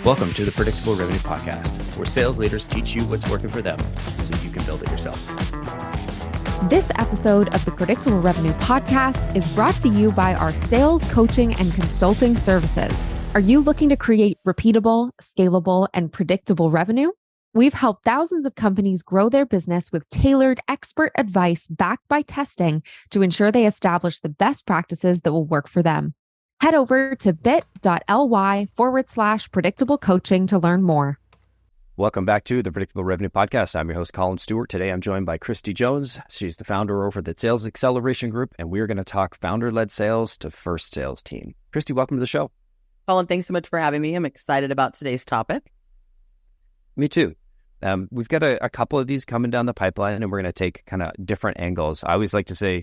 Welcome to the Predictable Revenue Podcast, where sales leaders teach you what's working for them so you can build it yourself. This episode of the Predictable Revenue Podcast is brought to you by our sales coaching and consulting services. Are you looking to create repeatable, scalable, and predictable revenue? We've helped thousands of companies grow their business with tailored expert advice backed by testing to ensure they establish the best practices that will work for them. Head over to bit.ly/predictable coaching to learn more. Welcome back to the Predictable Revenue Podcast. I'm your host, Collin Stewart. Today, I'm joined by Kristie Jones. She's the founder over the Sales Acceleration Group, and we're going to talk founder-led sales to first sales team. Kristie, welcome to the show. Collin, thanks so much for having me. I'm excited about today's topic. Me too. We've got a couple of these coming down the pipeline, and we're going to take kind of different angles. I always like to say,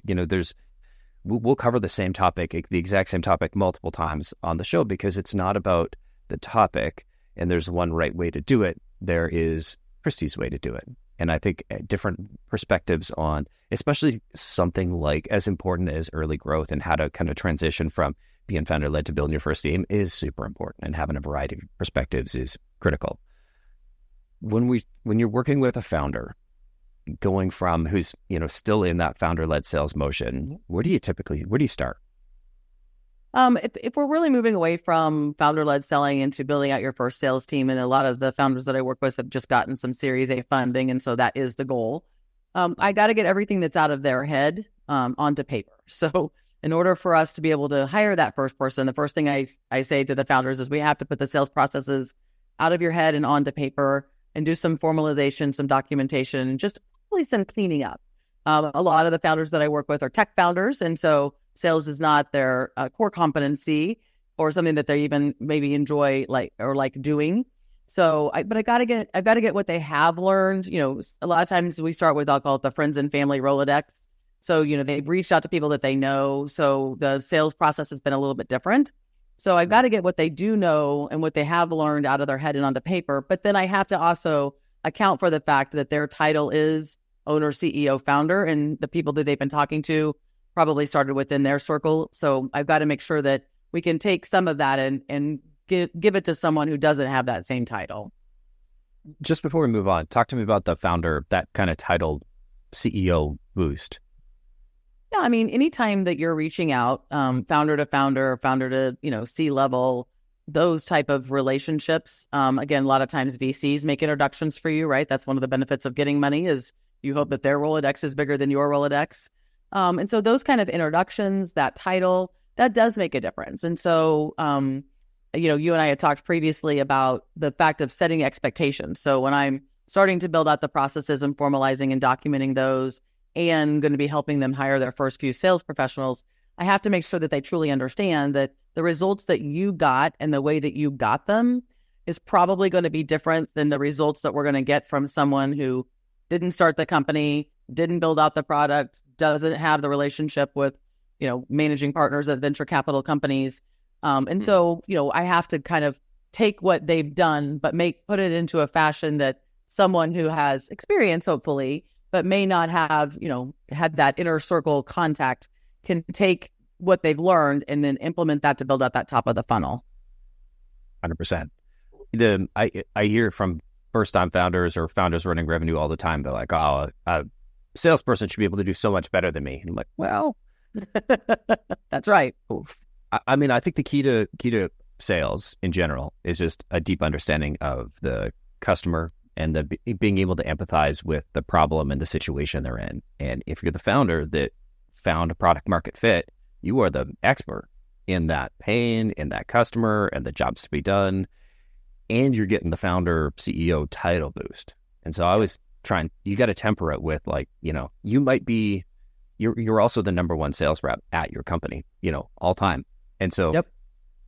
we'll cover the same topic, the exact same topic multiple times on the show because it's not about the topic and there's one right way to do it. There is Kristie's way to do it. And I think different perspectives on, especially something like as important as early growth and how to kind of transition from being founder-led to building your first team is super important, and having a variety of perspectives is critical. When you're working with a founder, going from who's still in that founder-led sales motion, where do you start? If we're really moving away from founder-led selling into building out your first sales team, and a lot of the founders that I work with have just gotten some Series A funding, and so that is the goal. I got to get everything that's out of their head onto paper. So in order for us to be able to hire that first person, the first thing I say to the founders is we have to put the sales processes out of your head and onto paper and do some formalization, some documentation, and just really some cleaning up. A lot of the founders that I work with are tech founders, and so sales is not their core competency or something that they even maybe enjoy like doing. So, I've got to get what they have learned. A lot of times we start with, I'll call it the friends and family Rolodex. So, they've reached out to people that they know. So the sales process has been a little bit different. So I've got to get what they do know and what they have learned out of their head and onto paper. But then I have to also account for the fact that their title is owner, CEO, founder, and the people that they've been talking to probably started within their circle. So I've got to make sure that we can take some of that and give it to someone who doesn't have that same title. Just before we move on, talk to me about the founder, that kind of title, CEO boost. Yeah, I mean, anytime that you're reaching out, founder to founder, founder to, C-level, those type of relationships. Again, a lot of times VCs make introductions for you, right? That's one of the benefits of getting money is you hope that their Rolodex is bigger than your Rolodex. And so those kind of introductions, that title, that does make a difference. And so, you and I had talked previously about the fact of setting expectations. So when I'm starting to build out the processes and formalizing and documenting those and going to be helping them hire their first few sales professionals, I have to make sure that they truly understand that the results that you got and the way that you got them is probably going to be different than the results that we're going to get from someone who didn't start the company, didn't build out the product, doesn't have the relationship with, managing partners at venture capital companies. So, I have to kind of take what they've done, but put it into a fashion that someone who has experience, hopefully, but may not have, had that inner circle contact can take what they've learned and then implement that to build out that top of the funnel. 100%. I hear from first-time founders or founders running revenue all the time. They're like, oh, a salesperson should be able to do so much better than me. And I'm like, well, that's right. I mean, I think the key to sales in general is just a deep understanding of the customer and being able to empathize with the problem and the situation they're in. And if you're the founder that found a product market fit, you are the expert in that pain, in that customer, and the jobs to be done. And you're getting the founder CEO title boost. And so I always you got to temper it with you might be, you're also the number one sales rep at your company, all time. And so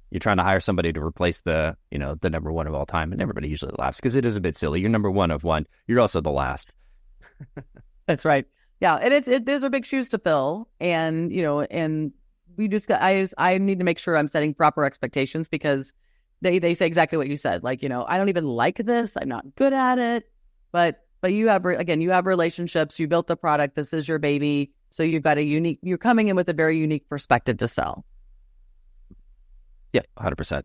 you're trying to hire somebody to replace the number one of all time. And everybody usually laughs because it is a bit silly. You're number one of one. You're also the last. That's right. Yeah. And those are big shoes to fill. And, and we just I need to make sure I'm setting proper expectations because they say exactly what you said. Like, I don't even like this. I'm not good at it. But you have relationships. You built the product. This is your baby. So you're coming in with a very unique perspective to sell. Yeah, 100%.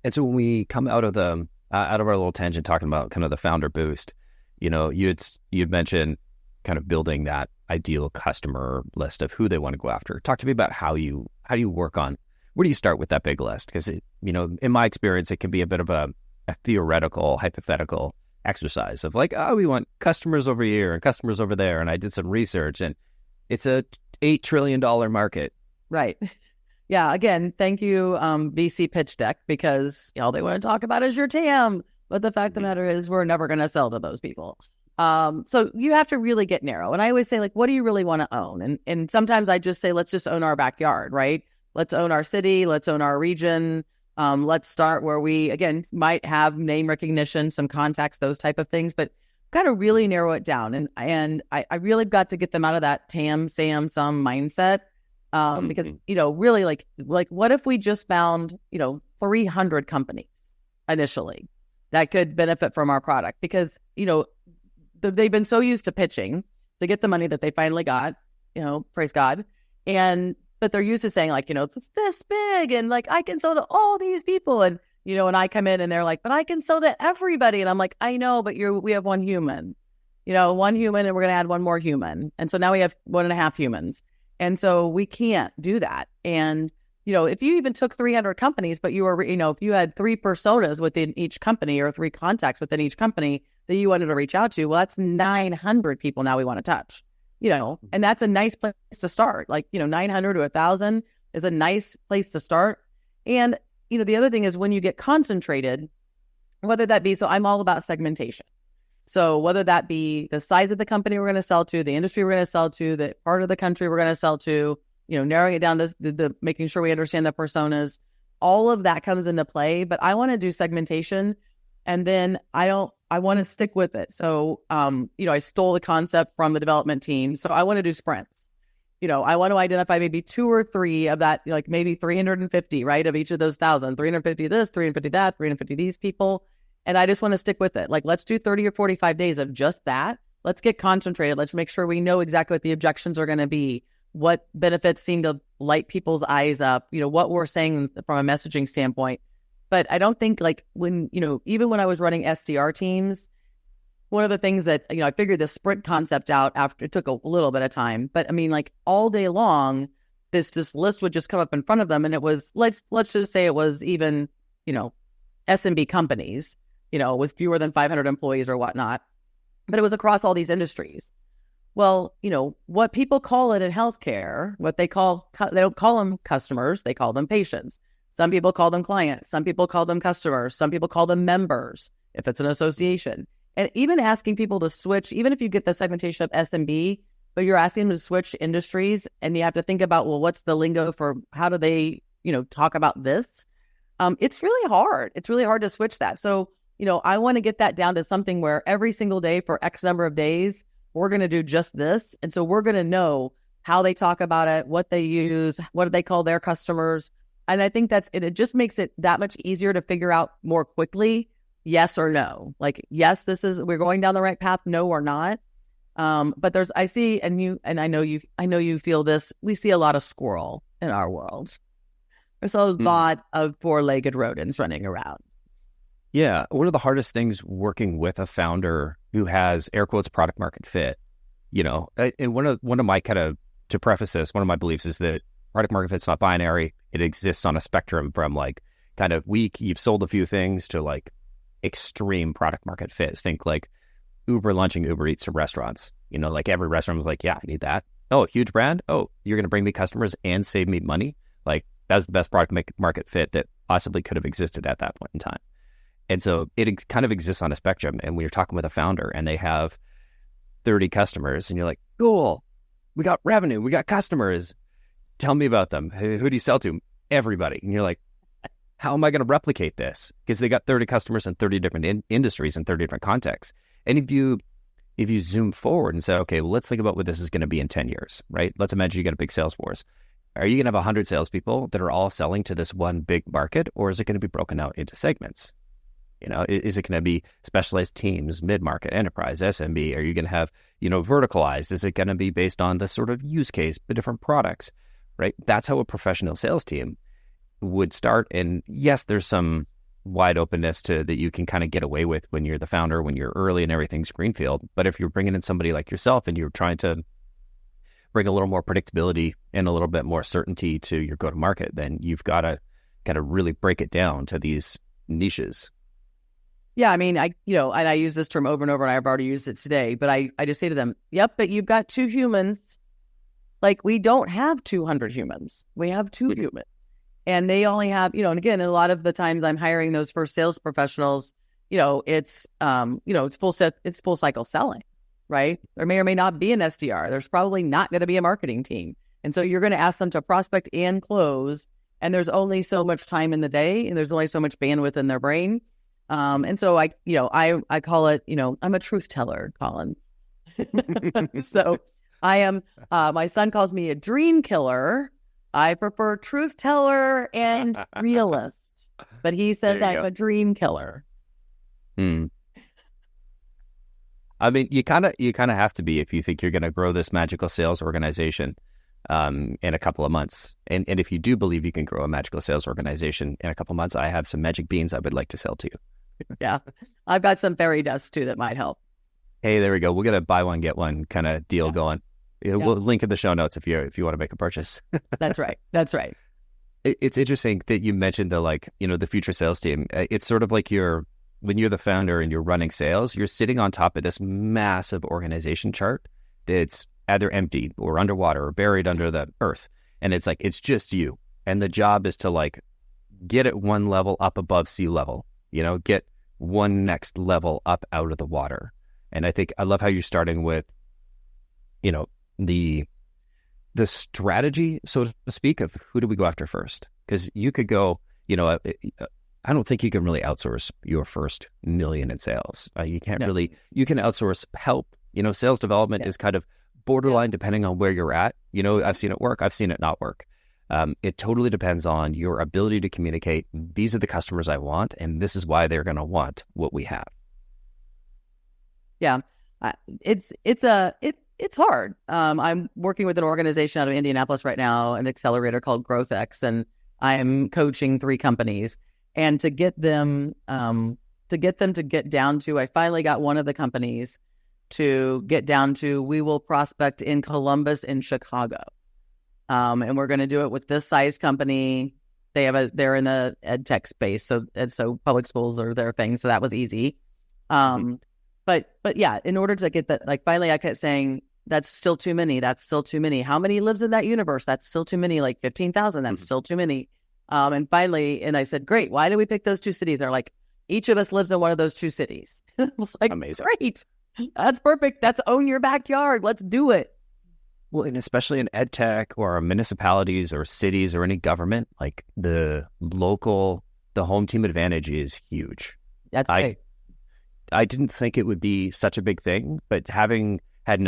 And so when we come out of the out of our little tangent talking about kind of the founder boost, you'd mentioned kind of building that ideal customer list of who they want to go after. Talk to me about how you work on, where do you start with that big list? Because, in my experience, it can be a bit of a theoretical, hypothetical exercise of like, we want customers over here and customers over there. And I did some research and it's a $8 trillion market. Right. Yeah. Again, thank you, VC pitch deck, because all they want to talk about is your TAM. But the fact of the matter is we're never going to sell to those people. So you have to really get narrow. And I always say, like, what do you really want to own? And sometimes I just say, let's just own our backyard, right? Let's own our city. Let's own our region. Let's start where we, again, might have name recognition, some contacts, those type of things, but got to really narrow it down. And I really got to get them out of that TAM, SAM, SUM mindset. Because, really like what if we just found, 300 companies initially that could benefit from our product? Because, they've been so used to pitching to get the money that they finally got, praise God. But they're used to saying like, it's this big and like, I can sell to all these people. And, and I come in and they're like, but I can sell to everybody. And I'm like, I know, but we have one human, one human, and we're going to add one more human. And so now we have 1.5 humans. And so we can't do that. And, if you even took 300 companies, but you were, if you had 3 personas within each company or 3 contacts within each company that you wanted to reach out to, well, that's 900 people now we want to touch, and that's a nice place to start. Like, 900 to 1,000 is a nice place to start. And, the other thing is when you get concentrated, whether that be, so I'm all about segmentation. So whether that be the size of the company we're going to sell to, the industry we're going to sell to, the part of the country we're going to sell to, narrowing it down to the making sure we understand the personas, all of that comes into play. But I want to do segmentation, and then I want to stick with it. So, I stole the concept from the development team. So I want to do sprints. I want to identify maybe 2 or 3 of that, like maybe 350, right? Of each of those 1,000, 350 this, 350 that, 350 these people. And I just want to stick with it. Like, let's do 30 or 45 days of just that. Let's get concentrated. Let's make sure we know exactly what the objections are going to be, what benefits seem to light people's eyes up, what we're saying from a messaging standpoint. But I don't think like when, even when I was running SDR teams, one of the things that, I figured this sprint concept out after it took a little bit of time, but I mean, like all day long, this list would just come up in front of them. And it was, let's just say it was even, SMB companies, with fewer than 500 employees or whatnot, but it was across all these industries. Well, what people call it in healthcare, they don't call them customers, they call them patients. Some people call them clients. Some people call them customers. Some people call them members, if it's an association. And even asking people to switch, even if you get the segmentation of SMB, but you're asking them to switch industries, and you have to think about, well, what's the lingo for how do they, talk about this? It's really hard. It's really hard to switch that. So, I want to get that down to something where every single day for X number of days, we're going to do just this. And so we're going to know how they talk about it, what they use, what do they call their customers. And I think it just makes it that much easier to figure out more quickly, yes or no. Like, yes, we're going down the right path. No, we're not. But I see, I know you feel this. We see a lot of squirrel in our world. There's a lot of 4-legged rodents running around. Yeah. One of the hardest things working with a founder who has air quotes product market fit, and one of my to preface this, one of my beliefs is that product market fit's not binary. It exists on a spectrum from like kind of weak, you've sold a few things, to like extreme product market fit. Think like Uber launching Uber Eats to restaurants. Like every restaurant was like, yeah, I need that. Oh, huge brand. Oh, you're going to bring me customers and save me money. Like that's the best product market fit that possibly could have existed at that point in time. And so it kind of exists on a spectrum. And when you're talking with a founder and they have 30 customers and you're like, cool, we got revenue, we got customers. Tell me about them. Who do you sell to? Everybody. And you're like, how am I going to replicate this? Because they got 30 customers in 30 different industries and 30 different contexts. And if you zoom forward and say, okay, well, let's think about what this is going to be in 10 years, right? Let's imagine you get a big sales force. Are you going to have 100 salespeople that are all selling to this one big market, or is it going to be broken out into segments? Is it going to be specialized teams, mid-market, enterprise, SMB? Are you going to have, verticalized? Is it going to be based on the sort of use case, the different products, right? That's how a professional sales team would start. And yes, there's some wide openness to that you can kind of get away with when you're the founder, when you're early and everything's greenfield. But if you're bringing in somebody like yourself and you're trying to bring a little more predictability and a little bit more certainty to your go-to-market, then you've got to really break it down to these niches. Yeah, I mean, and I use this term over and over, and I've already used it today, but I just say to them, yep, but you've got 2 humans. Like, we don't have 200 humans. We have 2 humans. And they only have, and again, a lot of the times I'm hiring those first sales professionals, it's full cycle selling, right? There may or may not be an SDR. There's probably not going to be a marketing team. And so you're going to ask them to prospect and close, and there's only so much time in the day, and there's only so much bandwidth in their brain. And so I call it, I'm a truth teller, Collin. So I am, my son calls me a dream killer. I prefer truth teller and realist, but he says I'm a dream killer. I mean, you kind of have to be if you think you're going to grow this magical sales organization in a couple of months. And if you do believe you can grow a magical sales organization in a couple of months, I have some magic beans I would like to sell to you. Yeah, I've got some fairy dust too that might help. Hey, there we go. We'll get a buy one get one kind of deal going. We'll link in the show notes if you want to make a purchase. That's right. It's interesting that you mentioned the future sales team. It's sort of like when you're the founder and you're running sales, you're sitting on top of this massive organization chart that's either empty or underwater or buried under the earth. And it's just you. And the job is to get it one level up above sea level, get one next level up out of the water. And I love how you're starting with, the strategy, so to speak, of who do we go after first? Because you could go, I don't think you can really outsource your first $1 million in sales. You can't really, you can outsource help. Sales development is kind of borderline depending on where you're at. I've seen it work. I've seen it not work. It totally depends on your ability to communicate. These are the customers I want, and this is why they're going to want what we have. Yeah. It's hard. I'm working with an organization out of Indianapolis right now, an accelerator called GrowthX, and I'm coaching 3 companies. And to get them to get down to, I finally got one of the companies to get down to, we will prospect in Columbus and Chicago. And we're going to do it with this size company. They're in the ed tech space. So public schools are their thing. So that was easy. But yeah, in order to get that, finally I kept saying, that's still too many. That's still too many. How many lives in that universe? That's still too many. 15,000. That's still too many. And finally, I said, great. Why did we pick those 2 cities? They're like, each of us lives in one of those 2 cities. I was like, amazing. Great. That's perfect. That's own your backyard. Let's do it. Well, and especially in ed tech or municipalities or cities or any government, the home team advantage is huge. That's right. I didn't think it would be such a big thing, but having had a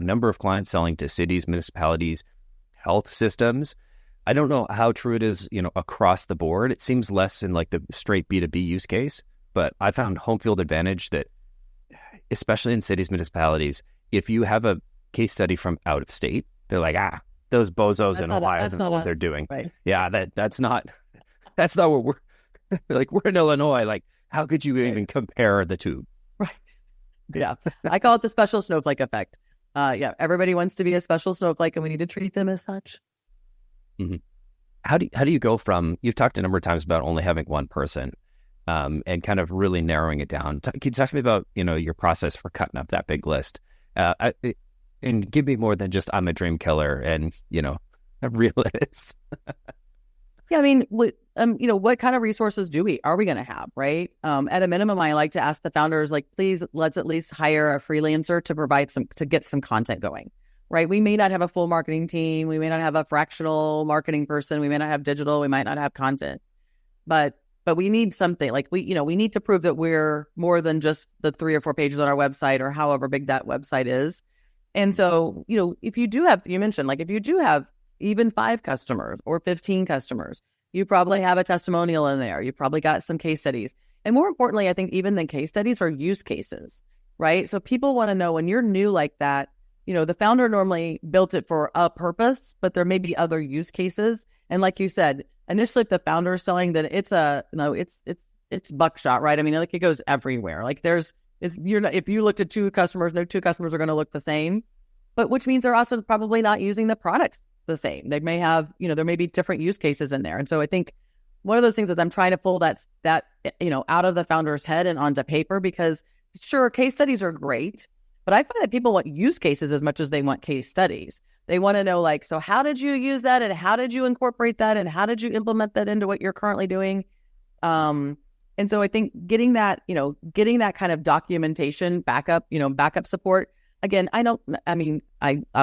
number of clients selling to cities, municipalities, health systems, I don't know how true it is, across the board. It seems less in the straight B2B use case, but I found home field advantage that, especially in cities, municipalities, if you have a case study from out of state, they're like, those bozos in Ohio, that's not what they're doing. Right. Yeah, that's not what we're we're in Illinois. How could you even compare the two? Right. Yeah. I call it the special snowflake effect. Everybody wants to be a special snowflake, and we need to treat them as such. Mm-hmm. How do you go from, you've talked a number of times about only having one person and kind of really narrowing it down. Can you talk to me about, your process for cutting up that big list? And give me more than just I'm a dream killer and, a realist. Yeah, I mean, what kind of resources are we going to have, right? At a minimum, I like to ask the founders, please, let's at least hire a freelancer to get some content going, right? We may not have a full marketing team. We may not have a fractional marketing person. We may not have digital. We might not have content, but we need something. We need to prove that we're more than just the 3 or 4 pages on our website or however big that website is. And so, if you do have, you mentioned, if you do have even 5 customers or 15 customers, you probably have a testimonial in there. You probably got some case studies. And more importantly, I think even than case studies are use cases, right? So people want to know when you're new like that, the founder normally built it for a purpose, but there may be other use cases. And like you said, initially if the founder is selling, then it's it's buckshot, right? I mean, like it goes everywhere. Like if you looked at two customers, no two customers are going to look the same, but which means they're also probably not using the products the same. They may have, there may be different use cases in there. And so I think one of those things is I'm trying to pull that out of the founder's head and onto paper, because sure, case studies are great, but I find that people want use cases as much as they want case studies. They want to know, like, so how did you use that, and how did you incorporate that, and how did you implement that into what you're currently doing? And so I think getting that kind of documentation, backup support. Again, I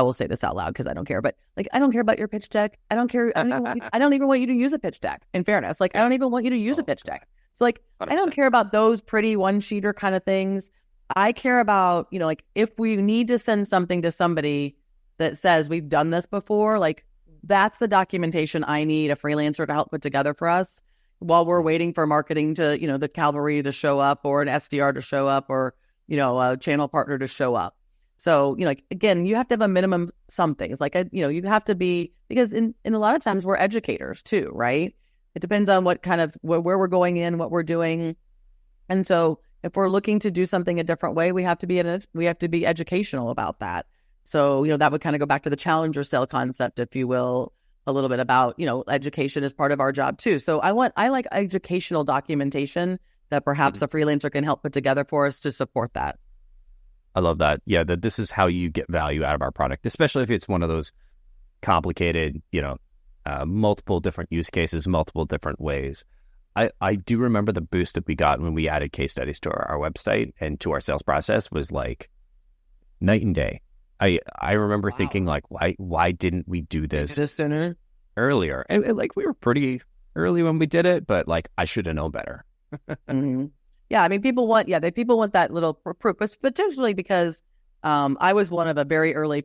will say this out loud because I don't care, but like, I don't care about your pitch deck. I don't care. I don't even want you to use a pitch deck, in fairness. Like, I don't even want you to use a pitch deck. So like, 100%. I don't care about those pretty one-sheeter kind of things. I care about, like, if we need to send something to somebody that says we've done this before, like, that's the documentation I need a freelancer to help put together for us while we're waiting for marketing to, the cavalry to show up, or an SDR to show up, or, a channel partner to show up. So, again, you have to have a minimum something. It's like, you have to be, because in a lot of times we're educators too, right? It depends on what kind of, where we're going in, what we're doing. And so if we're looking to do something a different way, we have to be educational about that. So, that would kind of go back to the challenger sale concept, if you will, a little bit about, education is part of our job too. So I like educational documentation that perhaps a freelancer can help put together for us to support that. I love that. Yeah, that this is how you get value out of our product, especially if it's one of those complicated, multiple different use cases, multiple different ways. I do remember the boost that we got when we added case studies to our website and to our sales process was like night and day. I remember thinking, like, why didn't we do this sooner, earlier? And like, we were pretty early when we did it, but like, I should have known better. Mm-hmm. Yeah, I mean, people want that little proof, potentially because I was one of the very early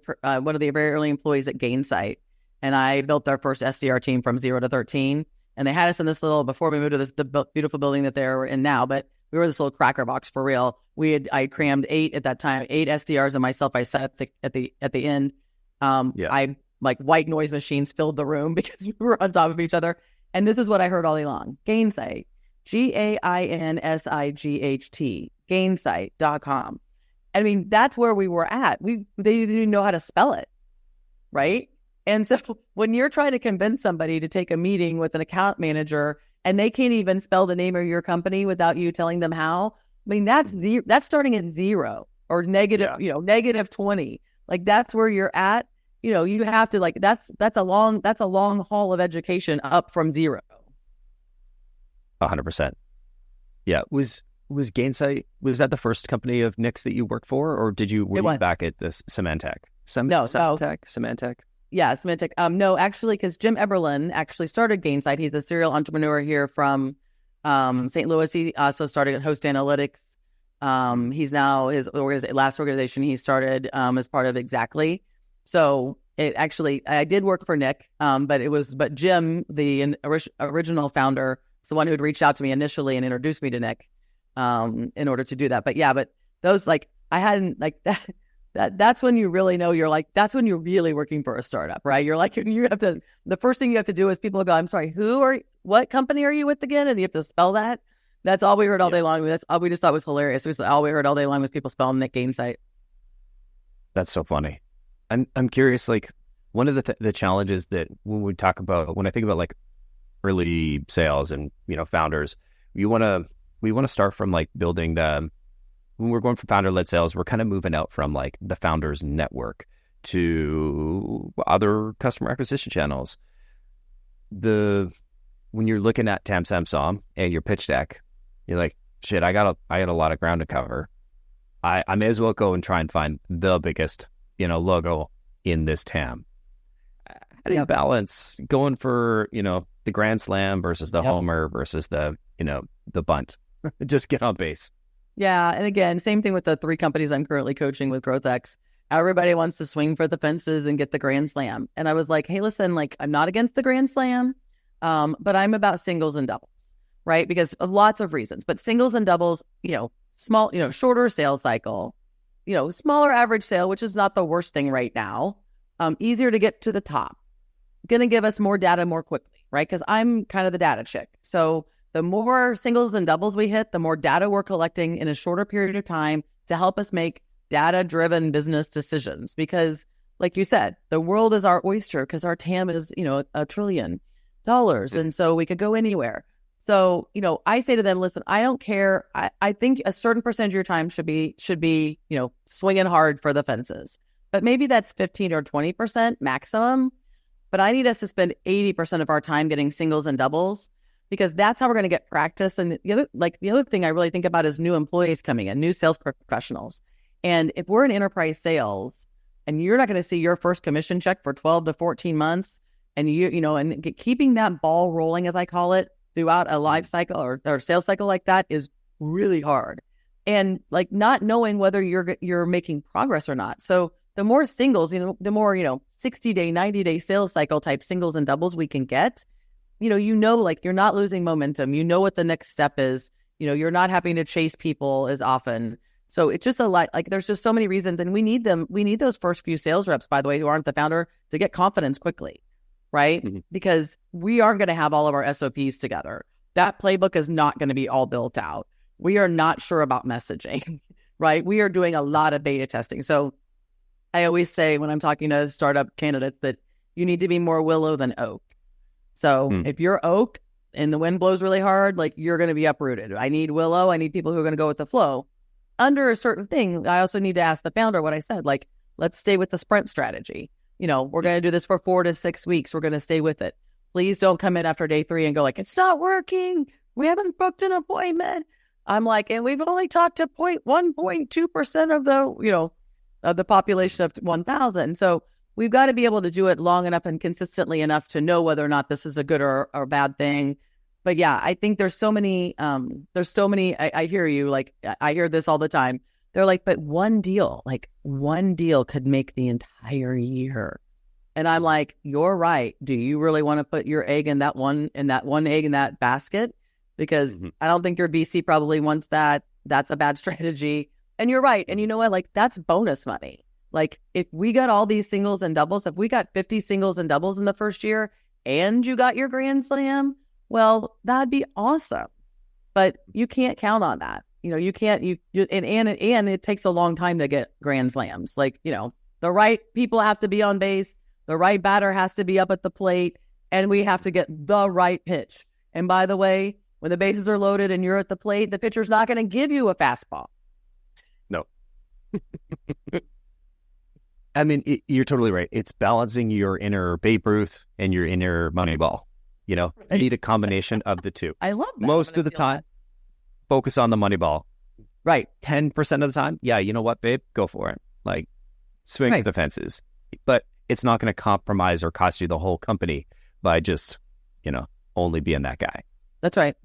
employees at Gainsight, and I built their first SDR team from 0 to 13, and they had us in this little, before we moved to the beautiful building that they're in now, but we were this little cracker box for real. I crammed 8 at that time, 8 SDRs and myself. I sat at the end. I like white noise machines filled the room because we were on top of each other, and this is what I heard all day long: Gainsight. Gainsight, Gainsight.com. I mean, that's where we were at. They didn't even know how to spell it, right? And so when you're trying to convince somebody to take a meeting with an account manager and they can't even spell the name of your company without you telling them how, I mean, that's starting at 0 or negative, negative 20. Like, that's where you're at. You have to, like, that's a long haul of education up from 0. 100%. Yeah. Was Gainsight, was that the first company of Nick's that you worked for, or were you back at this Symantec? Symantec? Yeah, Symantec. No, actually, because Jim Eberlin actually started Gainsight. He's a serial entrepreneur here from St. Louis. He also started at Host Analytics. He's now, his last organization he started as part of Exactly. So I did work for Nick, but Jim, the original founder, is the one who had reached out to me initially and introduced me to Nick in order to do that. But those, like, I hadn't, like, that's when you really know that's when you're really working for a startup, right? You're like, the first thing you have to do is people go, I'm sorry, what company are you with again? And you have to spell that. That's all we heard all day long. That's all we just thought was hilarious. It was all we heard all day long was people spelling Nick Gainsight. That's so funny. I'm curious, like, one of the challenges that when I think about like early sales and, founders, we want to start from like building when we're going for founder-led sales, we're kind of moving out from like the founder's network to other customer acquisition channels. When you're looking at Tam Sam Som and your pitch deck, you're like, shit, I got a lot of ground to cover. I may as well go and try and find the biggest, logo in this TAM. How do you balance going for, the grand slam versus the homer versus the bunt? Just get on base. Yeah. And again, same thing with the 3 companies I'm currently coaching with GrowthX. Everybody wants to swing for the fences and get the grand slam. And I was like, hey, listen, like, I'm not against the grand slam, but I'm about singles and doubles, right? Because of lots of reasons. But singles and doubles, small, shorter sales cycle, smaller average sale, which is not the worst thing right now. Easier to get to the top. Going to give us more data more quickly, right? Because I'm kind of the data chick. So the more singles and doubles we hit, the more data we're collecting in a shorter period of time to help us make data-driven business decisions. Because like you said, the world is our oyster because our TAM is, $1 trillion. And so we could go anywhere. So, I say to them, listen, I don't care. I think a certain percentage of your time should be, swinging hard for the fences. But maybe that's 15 or 20% maximum. But I need us to spend 80% of our time getting singles and doubles because that's how we're going to get practice. And the other thing I really think about is new employees coming in, new sales professionals. And if we're in enterprise sales and you're not going to see your first commission check for 12 to 14 months, and keeping that ball rolling, as I call it, throughout a life cycle or sales cycle like that is really hard. And like not knowing whether you're making progress or not. So the more singles, the more, 60-day, 90-day sales cycle type singles and doubles we can get, like you're not losing momentum. You know what the next step is. You're not having to chase people as often. So it's just a lot, like there's just so many reasons. And we need them. We need those first few sales reps, by the way, who aren't the founder to get confidence quickly, right? Mm-hmm. Because we aren't going to have all of our SOPs together. That playbook is not going to be all built out. We are not sure about messaging, right? We are doing a lot of beta testing. So I always say when I'm talking to startup candidates that you need to be more willow than oak. So if you're oak and the wind blows really hard, like you're going to be uprooted. I need willow. I need people who are going to go with the flow. Under a certain thing, I also need to ask the founder what I said, like, let's stay with the sprint strategy. We're going to do this for 4 to 6 weeks. We're going to stay with it. Please don't come in after day 3 and go like, it's not working. We haven't booked an appointment. I'm like, and we've only talked to 1.2% of the, of the population of 1,000. So we've got to be able to do it long enough and consistently enough to know whether or not this is a good or bad thing. But yeah, I think there's so many, I hear you, like, I hear this all the time. They're like, but one deal could make the entire year. And I'm like, you're right. Do you really want to put your egg in that one egg in that basket? Because I don't think your VC probably wants that. That's a bad strategy. And you're right. And you know what? Like, that's bonus money. Like, if we got all these singles and doubles, if we got 50 singles and doubles in the first year and you got your Grand Slam, well, that'd be awesome. But you can't count on that. You can't, and it takes a long time to get Grand Slams. Like, the right people have to be on base. The right batter has to be up at the plate, and we have to get the right pitch. And by the way, when the bases are loaded and you're at the plate, the pitcher's not going to give you a fastball. No. I mean, you're totally right. It's balancing your inner Babe Ruth and your inner Moneyball. You need a combination of the two. I love that. Most of the time, focus on the Moneyball. Right. 10% of the time, yeah, you know what, babe? Go for it. Like, swing for the fences. But it's not going to compromise or cost you the whole company by just, only being that guy. That's right.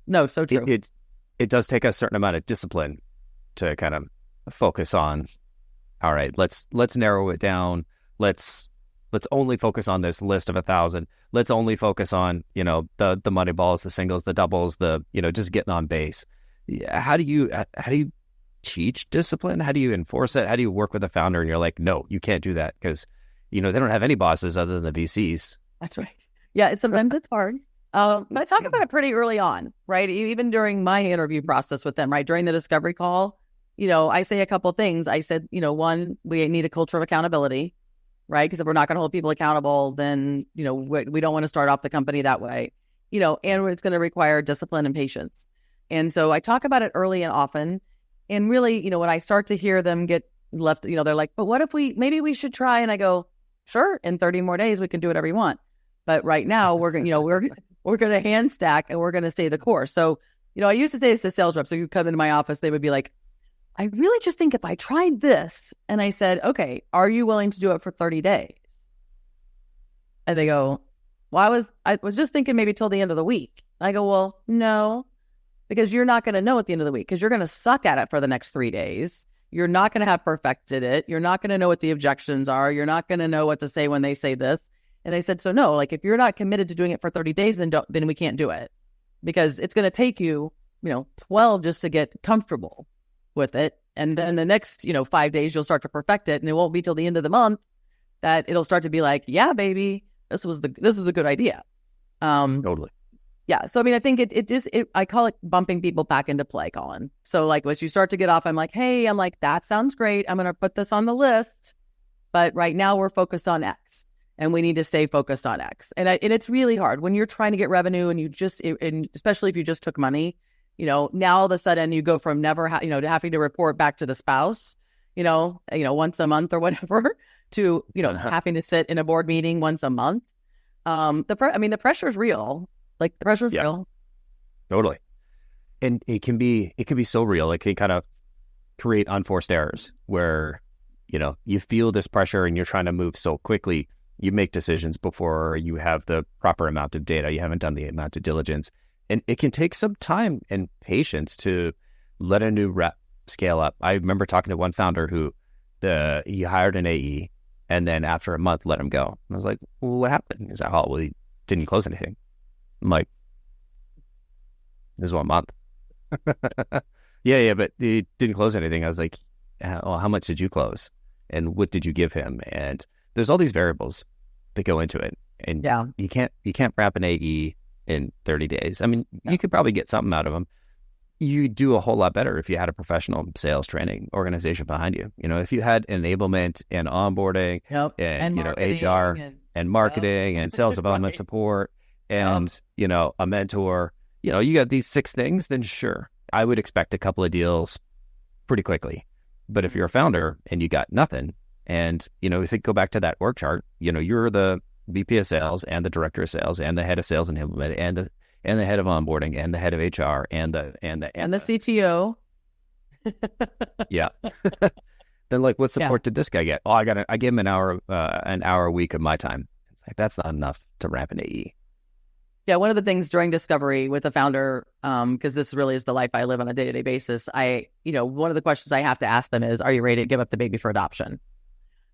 No, so true. It does take a certain amount of discipline to kind of focus on, all right, let's narrow it down. Let's only focus on this list of 1,000. Let's only focus on, the money balls, the singles, the doubles, just getting on base. How do you teach discipline? How do you enforce it? How do you work with a founder and you're like, no, you can't do that because, they don't have any bosses other than the VCs. That's right. Yeah, sometimes it's hard. But I talk about it pretty early on, right? Even during my interview process with them, right? During the discovery call, I say a couple of things. I said, one, we need a culture of accountability, right? Because if we're not going to hold people accountable, then, we don't want to start off the company that way, and it's going to require discipline and patience. And so I talk about it early and often. And really, when I start to hear them get left, they're like, but what if maybe we should try? And I go, sure, in 30 more days, we can do whatever you want. But right now we're going to hand stack and we're going to stay the course. So, I used to say this to sales reps. So you come into my office, they would be like, I really just think if I tried this, and I said, okay, are you willing to do it for 30 days? And they go, well, I was just thinking maybe till the end of the week. I go, well, no, because you're not going to know at the end of the week because you're going to suck at it for the next 3 days. You're not going to have perfected it. You're not going to know what the objections are. You're not going to know what to say when they say this. And I said, so no, like if you're not committed to doing it for 30 days, then we can't do it because it's going to take you, 12 just to get comfortable with it. And then the next, 5 days, you'll start to perfect it. And it won't be till the end of the month that it'll start to be like, yeah, baby, this was a good idea. Totally. Yeah. So, I mean, I think I call it bumping people back into play, Collin. So like, as you start to get off, I'm like, hey, that sounds great. I'm going to put this on the list. But right now we're focused on X and we need to stay focused on X. And it's really hard when you're trying to get revenue and and especially if you just took money, now all of a sudden you go from never, to having to report back to the spouse, once a month or whatever to, having to sit in a board meeting once a month. The pressure is real. Like the pressure is real. Totally. And it can be so real. It can kind of create unforced errors where, you feel this pressure and you're trying to move so quickly. You make decisions before you have the proper amount of data. You haven't done the amount of diligence. And it can take some time and patience to let a new rep scale up. I remember talking to one founder who he hired an AE and then after a month let him go. And I was like, well, what happened? He's like, oh, well, he didn't close anything. I'm like, this is 1 month. yeah, but he didn't close anything. I was like, well, how much did you close? And what did you give him? And there's all these variables that go into it. And you can't wrap an AE in 30 days. I mean, you could probably get something out of them. You do a whole lot better if you had a professional sales training organization behiand you. If you had enablement and onboarding and HR and marketing and sales development support and, a mentor, you got these 6 things, then sure, I would expect a couple of deals pretty quickly. But if you're a founder and you got nothing and, if you go back to that org chart, you're the VP of sales and the director of sales and the head of sales enablement and the head of onboarding and the head of HR and the CTO. Yeah. Then what support did this guy get? Oh, I gave him an hour a week of my time. It's like, that's not enough to ramp an AE. Yeah. One of the things during discovery with a founder, because this really is the life I live on a day-to-day basis. One of the questions I have to ask them is, are you ready to give up the baby for adoption?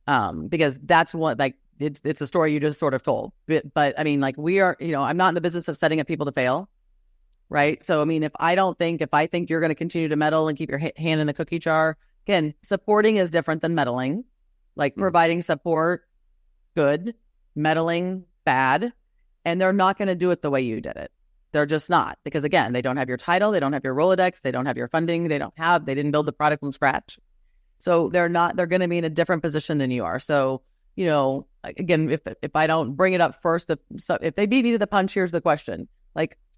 Because that's what, it's a story you just sort of told, but I mean, we are, I'm not in the business of setting up people to fail. Right. So, I mean, if I think you're going to continue to meddle and keep your hand in the cookie jar, again, supporting is different than meddling. Providing support, good, meddling, bad. And they're not going to do it the way you did it. They're just not, because again, they don't have your title. They don't have your Rolodex. They don't have your funding. They didn't build the product from scratch. So they're going to be in a different position than you are. So, again, if I don't bring it up first, if they beat me to the punch, here's the question.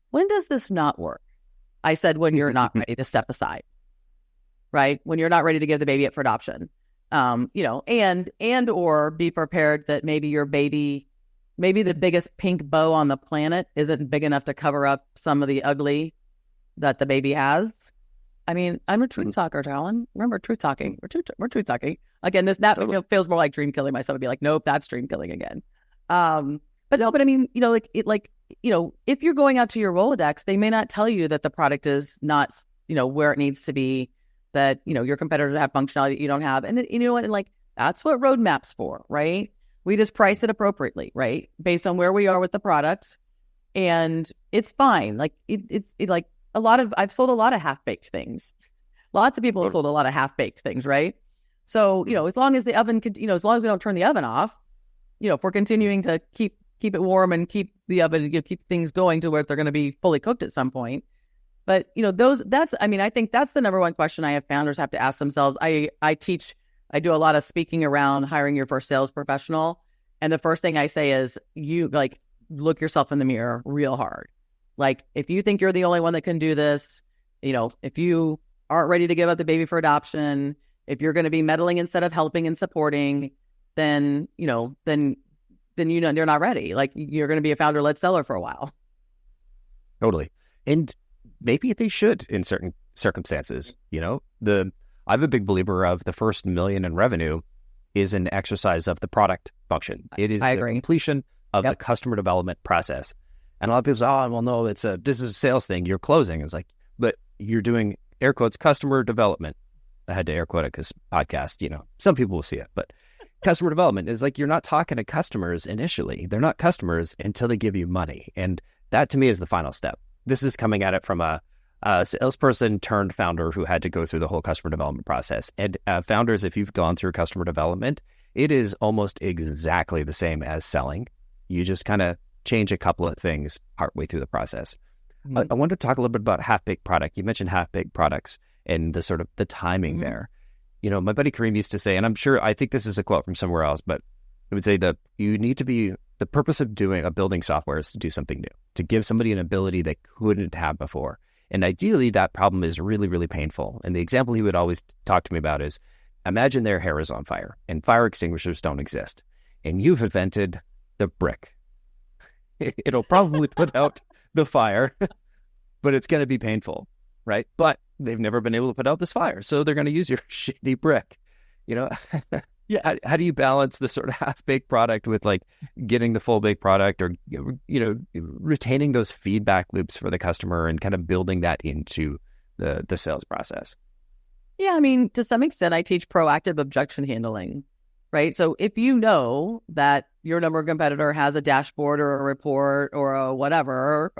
When does this not work? I said, when you're not ready to step aside, right? When you're not ready to give the baby up for adoption, and or be prepared that maybe your baby, maybe the biggest pink bow on the planet isn't big enough to cover up some of the ugly that the baby has. I mean, I'm a truth talker, Collin. Remember, truth talking. We're truth talking. Again, that feels more like dream killing. Myself would be like, nope, that's dream killing again. But I mean, if you're going out to your Rolodex, they may not tell you that the product is not, where it needs to be, that, your competitors have functionality that you don't have. And you know what? And that's what roadmap's for, right? We just price it appropriately, right? Based on where we are with the product. And it's fine. I've sold a lot of half-baked things. Lots of people have sold a lot of half-baked things, right? So, as long as the oven could, as long as we don't turn the oven off, if we're continuing to keep it warm and keep the oven, keep things going to where they're going to be fully cooked at some point. But, I think that's the number one question I have founders have to ask themselves. I do a lot of speaking around hiring your first sales professional. And the first thing I say is look yourself in the mirror real hard. If you think you're the only one that can do this, if you aren't ready to give up the baby for adoption, if you're going to be meddling instead of helping and supporting, then you're not ready. You're going to be a founder-led seller for a while. Totally. And maybe they should in certain circumstances. I'm a big believer of the first $1 million in revenue is an exercise of the product function. It is the completion of the customer development process. And a lot of people say, oh, well, no, this is a sales thing. You're closing. It's but you're doing air quotes customer development. I had to air quote it because podcast, some people will see it, but customer development is you're not talking to customers initially. They're not customers until they give you money. And that to me is the final step. This is coming at it from a salesperson turned founder who had to go through the whole customer development process. And founders, if you've gone through customer development, it is almost exactly the same as selling. You just kind of change a couple of things partway through the process. I wanted to talk a little bit about half-baked product. You mentioned half-baked products and the sort of the timing there. My buddy Kareem used to say, and I think this is a quote from somewhere else, but it would say that the purpose of building software is to do something new, to give somebody an ability they couldn't have before. And ideally, that problem is really, really painful. And the example he would always talk to me about is, imagine their hair is on fire and fire extinguishers don't exist. And you've invented the brick. It'll probably put out the fire, but it's going to be painful, right? But they've never been able to put out this fire, so they're going to use your shitty brick. Yeah. How do you balance the sort of half-baked product with like getting the full-baked product, or retaining those feedback loops for the customer and kind of building that into the sales process? Yeah, I mean, to some extent, I teach proactive objection handling, right? So if you know that your number one competitor has a dashboard or a report or a whatever,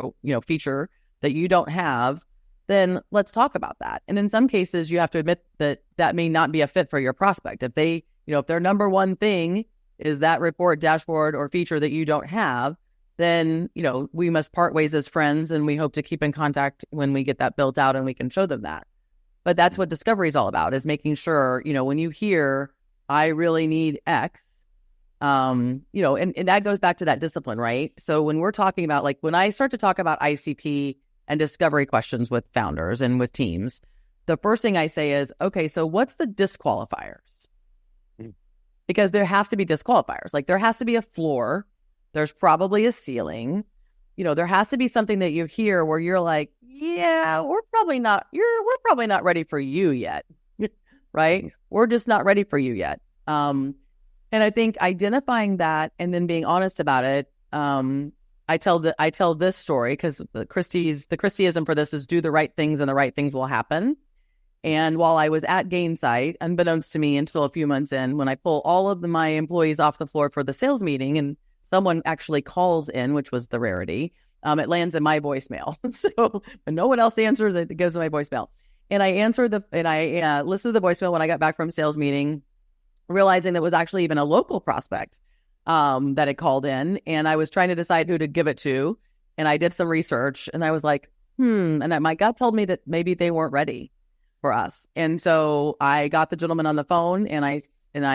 feature that you don't have, then let's talk about that. And in some cases, you have to admit that may not be a fit for your prospect. If they, if their number one thing is that report, dashboard, or feature that you don't have, then, we must part ways as friends, and we hope to keep in contact when we get that built out and we can show them that. But that's what discovery is all about, is making sure, when you hear, I really need X, and that goes back to that discipline, right? So when we're talking about, like, when I start to talk about ICP and discovery questions with founders and with teams, the first thing I say is, okay, so what's the disqualifiers? Because there have to be disqualifiers. Like, there has to be a floor. There's probably a ceiling. There has to be something that you hear where you're like, yeah, we're probably not ready for you yet. Right? We're just not ready for you yet. And I think identifying that and then being honest about it. I tell this story because the Kristieism for this is do the right things and the right things will happen. And while I was at Gainsight, unbeknownst to me until a few months in, when I pull all of my employees off the floor for the sales meeting and someone actually calls in, which was the rarity, it lands in my voicemail. So when no one else answers, it goes to my voicemail. And I listened to the voicemail when I got back from sales meeting, realizing that it was actually even a local prospect that had called in. And I was trying to decide who to give it to. And I did some research and I was like, and my gut told me that maybe they weren't ready for us. And so I got the gentleman on the phone and I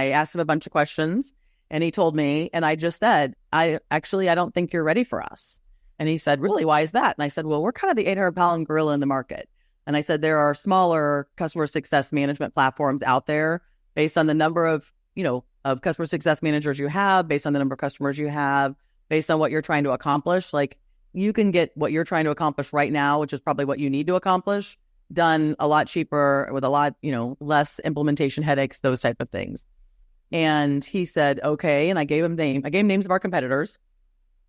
asked him a bunch of questions, and he told me, and I just said, I don't think you're ready for us. And he said, really, why is that? And I said, well, we're kind of the 800-pound gorilla in the market. And I said, there are smaller customer success management platforms out there based on the number of customer success managers you have, based on the number of customers you have, based on what you're trying to accomplish. Like, you can get what you're trying to accomplish right now, which is probably what you need to accomplish, done a lot cheaper with a lot, less implementation headaches, those type of things. And he said, okay. And I gave him names of our competitors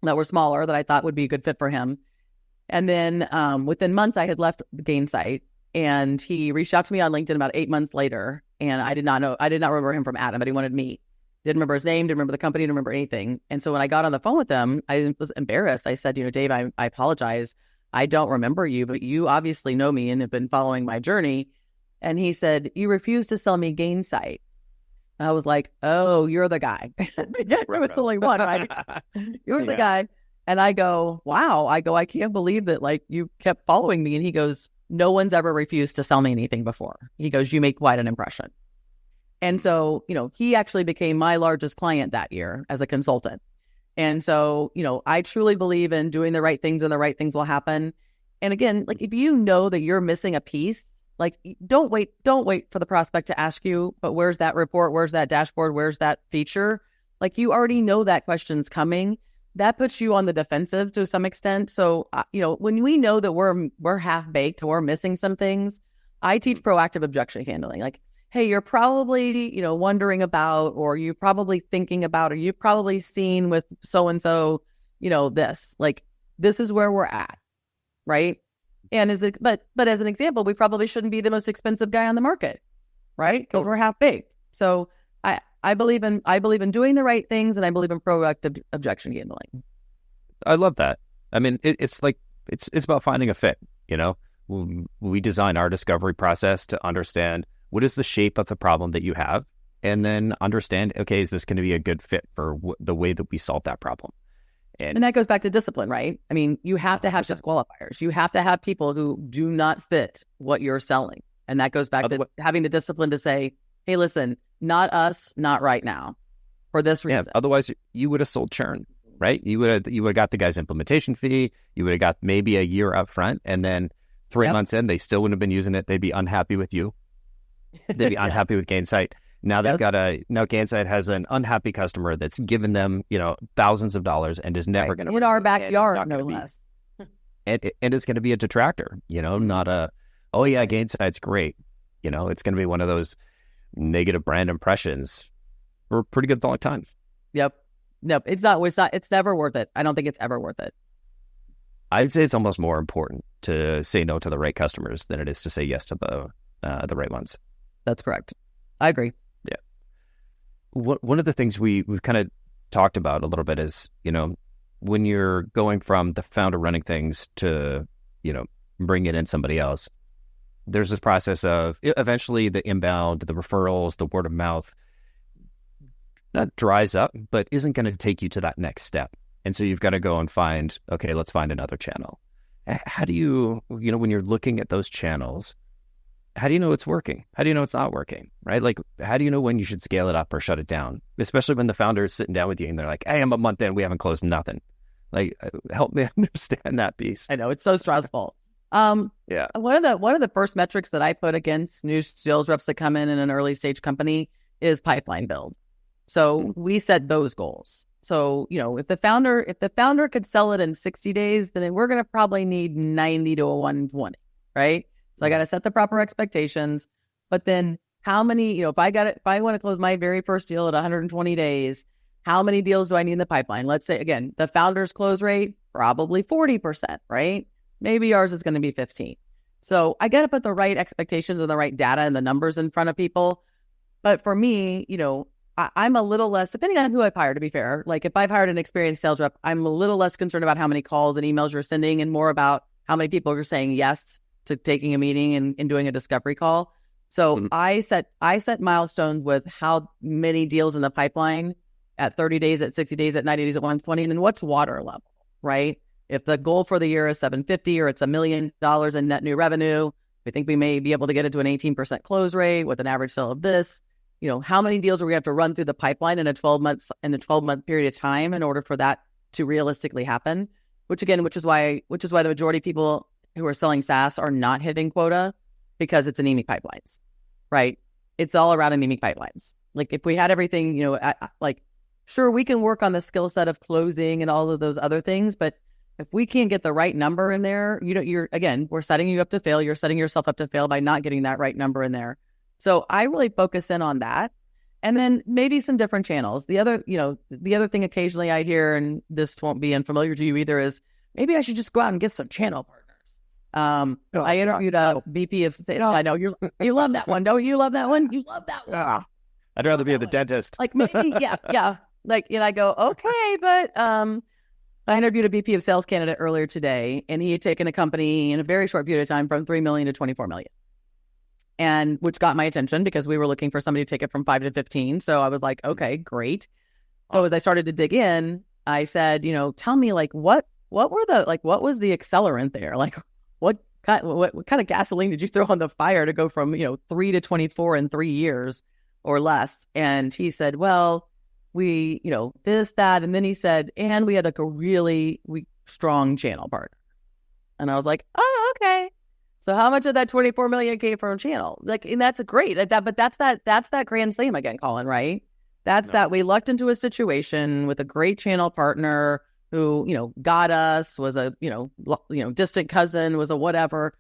that were smaller that I thought would be a good fit for him. And then within months, I had left the Gainsight, and he reached out to me on LinkedIn about 8 months later. And I did not remember him from Adam, but he wanted to meet. Didn't remember his name, didn't remember the company, didn't remember anything. And so when I got on the phone with him, I was embarrassed. I said, Dave, I apologize. I don't remember you, but you obviously know me and have been following my journey. And he said, you refused to sell me Gainsight. And I was like, oh, you're the guy. It's only one, right? You're the guy. And I go, wow. I can't believe that, like, you kept following me. And he goes, no one's ever refused to sell me anything before. He goes, you make quite an impression. And so, he actually became my largest client that year as a consultant. And so, I truly believe in doing the right things and the right things will happen. And again, like, if you know that you're missing a piece, like, don't wait for the prospect to ask you, but where's that report? Where's that dashboard? Where's that feature? Like, you already know that question's coming. That puts you on the defensive to some extent. So, when we know that we're half baked, we're missing some things, I teach proactive objection handling. Like, hey, you're probably, wondering about, or you're probably thinking about, or you've probably seen with so-and-so, this, like, this is where we're at. Right. And but as an example, we probably shouldn't be the most expensive guy on the market. Right. Because we're half baked. So I believe in doing the right things, and I believe in proactive objection handling. I love that. I mean, it's about finding a fit. We design our discovery process to understand what is the shape of the problem that you have, and then understand, okay, is this going to be a good fit for the way that we solve that problem? And that goes back to discipline, right? I mean, you have to have disqualifiers. You have to have people who do not fit what you're selling. And that goes back to having the discipline to say, hey, listen, not us, not right now, for this reason. Yeah, otherwise, you would have sold churn, right? You would have got the guy's implementation fee. You would have got maybe a year up front. And then 3 months in, they still wouldn't have been using it. They'd be unhappy with you. They'd be unhappy with Gainsight. Now they've got now Gainsight has an unhappy customer that's given them, thousands of dollars and is never going to in our backyard, no less. And it's going to be a detractor, not a, oh yeah, Gainsight's great. It's going to be one of those negative brand impressions for a pretty good long time. Yep. No, it's not. It's never worth it. I don't think it's ever worth it. I'd say it's almost more important to say no to the right customers than it is to say yes to the right ones. That's correct. I agree. Yeah. One of the things we've kind of talked about a little bit is, when you're going from the founder running things to, bringing in somebody else, there's this process of eventually the inbound, the referrals, the word of mouth, not dries up, but isn't going to take you to that next step. And so you've got to go and find, okay, let's find another channel. How do you, when you're looking at those channels, how do you know it's working? How do you know it's not working, right? Like, how do you know when you should scale it up or shut it down? Especially when the founder is sitting down with you and they're like, hey, I'm a month in, we haven't closed nothing. Like, help me understand that piece. I know, it's so stressful. Yeah. One of the first metrics that I put against new sales reps that come in an early stage company is pipeline build. So we set those goals. So, if the founder could sell it in 60 days, then we're going to probably need 90 to 120, right? So I got to set the proper expectations. But then how many, if I want to close my very first deal at 120 days, how many deals do I need in the pipeline? Let's say, again, the founder's close rate, probably 40%, right? Maybe ours is going to be 15. So I got to put the right expectations and the right data and the numbers in front of people. But for me, I'm a little less, depending on who I've hired, to be fair. Like if I've hired an experienced sales rep, I'm a little less concerned about how many calls and emails you're sending and more about how many people are saying yes to taking a meeting and doing a discovery call. So I set milestones with how many deals in the pipeline at 30 days, at 60 days, at 90 days, at 120, and then what's water level, right? If the goal for the year is 750 or it's $1 million in net new revenue, we think we may be able to get it to an 18% close rate with an average sale of this. How many deals are we have to run through the pipeline in a 12-month period of time in order for that to realistically happen? Which is why the majority of people who are selling SaaS are not hitting quota, because it's anemic pipelines, right? It's all around anemic pipelines. Like if we had everything, sure, we can work on the skill set of closing and all of those other things, but if we can't get the right number in there, we're setting you up to fail. You're setting yourself up to fail by not getting that right number in there. So I really focus in on that. And then maybe some different channels. The other thing occasionally I hear, and this won't be unfamiliar to you either, is maybe I should just go out and get some channel partners. I interviewed a VP of sales. I know you love that one. Don't you love that one? You love that one. I'd rather be at the dentist. Like maybe, yeah. Like, I go, okay, but I interviewed a VP of sales candidate earlier today, and he had taken a company in a very short period of time from 3 million to 24 million. And which got my attention because we were looking for somebody to take it from 5 to 15. So I was like, okay, great. So as I started to dig in, I said, tell me what was the accelerant there? Like what kind of gasoline did you throw on the fire to go from, 3 to 24 in 3 years or less? And he said, well, we, this, that. And then he said, and we had a really strong channel partner. And I was like, oh, okay. So how much of that 24 million came from channel? And that's great. But that's that grand slam again, Collin, right? That we lucked into a situation with a great channel partner who, got us, was a, distant cousin, was a whatever.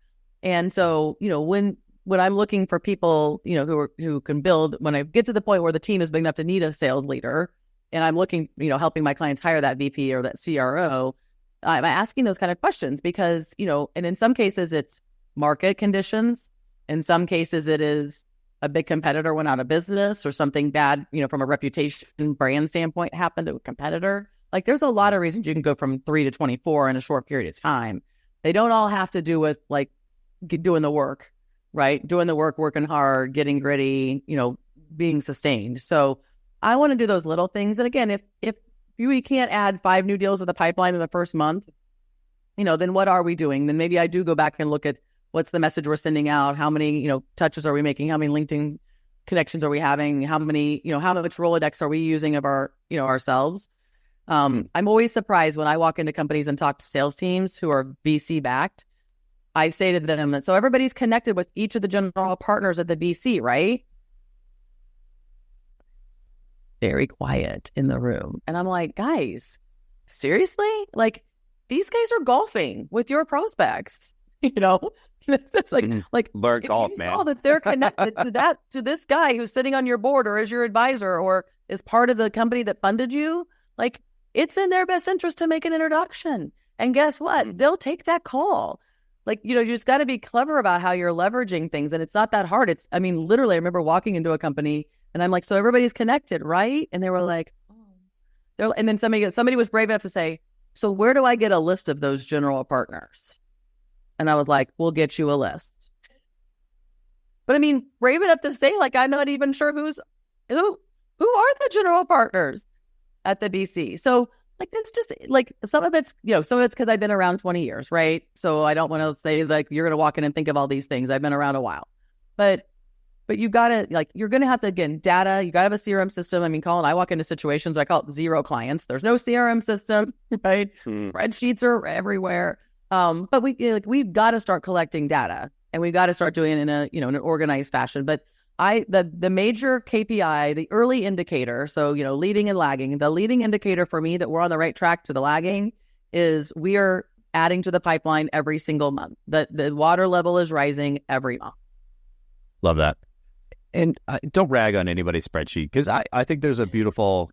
And so, when I'm looking for people, who can build, when I get to the point where the team is big enough to need a sales leader, and I'm looking, helping my clients hire that VP or that CRO, I'm asking those kind of questions because, and in some cases it's market conditions. In some cases, it is a big competitor went out of business or something bad, from a reputation brand standpoint happened to a competitor. Like there's a lot of reasons you can go from 3 to 24 in a short period of time. They don't all have to do with doing the work, right? Doing the work, working hard, getting gritty, being sustained. So I want to do those little things. And again, if we can't add 5 new deals to the pipeline in the first month, then what are we doing? Then maybe I do go back and look at what's the message we're sending out, how many, touches are we making, how many LinkedIn connections are we having, how many, how much Rolodex are we using of our, ourselves. I'm always surprised when I walk into companies and talk to sales teams who are VC backed. I say to them, so everybody's connected with each of the general partners at the VC, right? Very quiet in the room. And I'm like, guys, seriously? Like, these guys are golfing with your prospects, It's like learn golf, man. Saw that they're connected to this guy who's sitting on your board or is your advisor or is part of the company that funded you. Like, it's in their best interest to make an introduction. And guess what? They'll take that call. Like, you just got to be clever about how you're leveraging things. And it's not that hard. Literally, I remember walking into a company and I'm like, so everybody's connected, right? And they were like, oh. And then somebody was brave enough to say, so where do I get a list of those general partners? And I was like, we'll get you a list. But brave enough to say, like, I'm not even sure who are the general partners at the BC. So, like, it's just like some of it's because I've been around 20 years, right? So I don't want to say like you're going to walk in and think of all these things. I've been around a while, but you got to you're going to have to, again, data. You got to have a CRM system. Collin, I walk into situations, I call it zero clients. There's no CRM system, right? Spreadsheets are everywhere. But we've got to start collecting data and we've got to start doing it in an organized fashion. But the major KPI, the early indicator, so, leading and lagging, the leading indicator for me that we're on the right track to the lagging is we are adding to the pipeline every single month. The water level is rising every month. Love that. And don't rag on anybody's spreadsheet, because I think there's a beautiful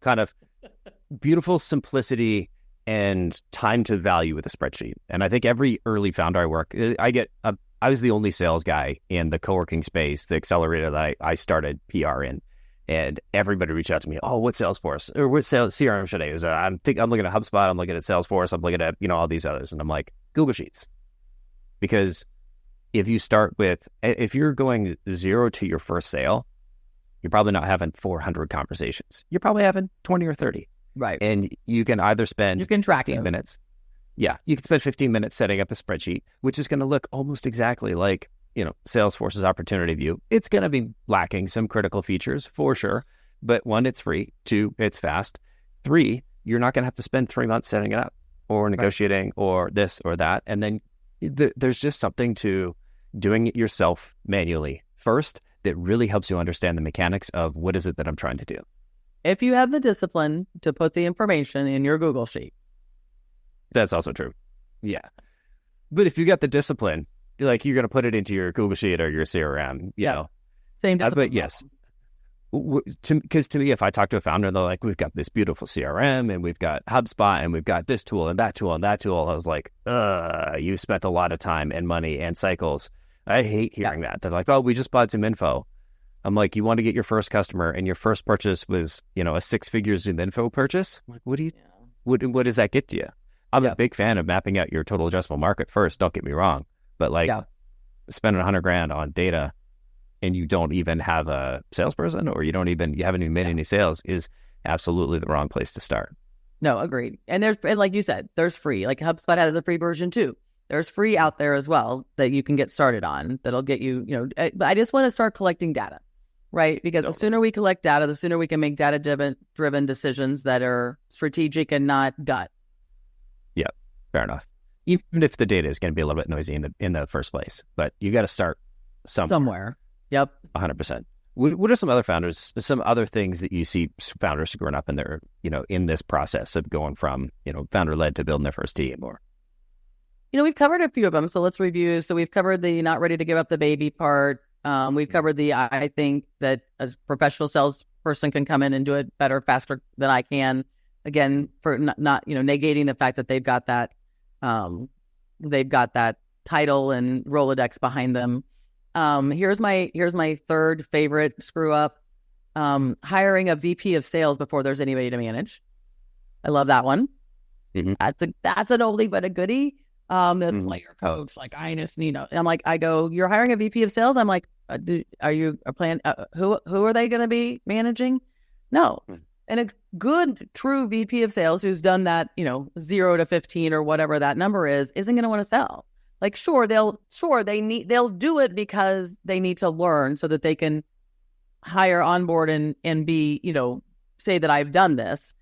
simplicity and time to value with a spreadsheet. And I think every early founder I work, I was the only sales guy in the co-working space, the accelerator that I started PR in. And everybody reached out to me, oh, what Salesforce or what CRM should I use? I'm looking at HubSpot, I'm looking at Salesforce, I'm looking at, all these others. And I'm like, Google Sheets. Because if you're going 0 to your first sale, you're probably not having 400 conversations. You're probably having 20 or 30. Right. And you can either spend 15 minutes. Yeah. You can spend 15 minutes setting up a spreadsheet, which is going to look almost exactly like, Salesforce's opportunity view. It's going to be lacking some critical features for sure. But 1, it's free. 2, it's fast. 3, you're not going to have to spend 3 months setting it up or negotiating or this or that. And then there's just something to doing it yourself manually first that really helps you understand the mechanics of what is it that I'm trying to do. If you have the discipline to put the information in your Google Sheet. That's also true. Yeah. But if you got the discipline, you're going to put it into your Google Sheet or your CRM, Same discipline. But yes. Because to me, if I talk to a founder and they're like, we've got this beautiful CRM and we've got HubSpot and we've got this tool and that tool and that tool, I was like, you spent a lot of time and money and cycles. I hate hearing that. They're like, oh, we just bought ZoomInfo. I'm like, you want to get your first customer and your first purchase was, a 6-figure ZoomInfo purchase? Like, what does that get to you? I'm a big fan of mapping out your total addressable market first. Don't get me wrong. But spending $100,000 on data and you don't even have a salesperson or you haven't even made any sales is absolutely the wrong place to start. No, agreed. And like you said, there's free. Like HubSpot has a free version too. There's free out there as well that you can get started on that'll get you, but I just want to start collecting data, right? Because the sooner we collect data, the sooner we can make data-driven decisions that are strategic and not gut. Yeah, fair enough. Even if the data is going to be a little bit noisy in the first place, but you got to start somewhere. Yep. 100%. What are some other things that you see founders screwing up in their, in this process of going from, founder-led to building their first team? Or we've covered a few of them. So let's review. So we've covered the not ready to give up the baby part. We've covered I think that a professional salesperson can come in and do it better, faster than I can. Again, for not negating the fact that they've got that title and Rolodex behind them. Here's my third favorite screw up. Hiring a VP of sales before there's anybody to manage. I love that one. Mm-hmm. That's an oldie but a goodie. The player coach, like I just need. I'm like, you're hiring a VP of sales. I'm like, are you a plan? Who are they going to be managing? No. And a good, true VP of sales who's done that, 0 to 15 or whatever that number is, isn't going to want to sell. Like, they'll do it because they need to learn so that they can hire, onboard, and be, say that I've done this.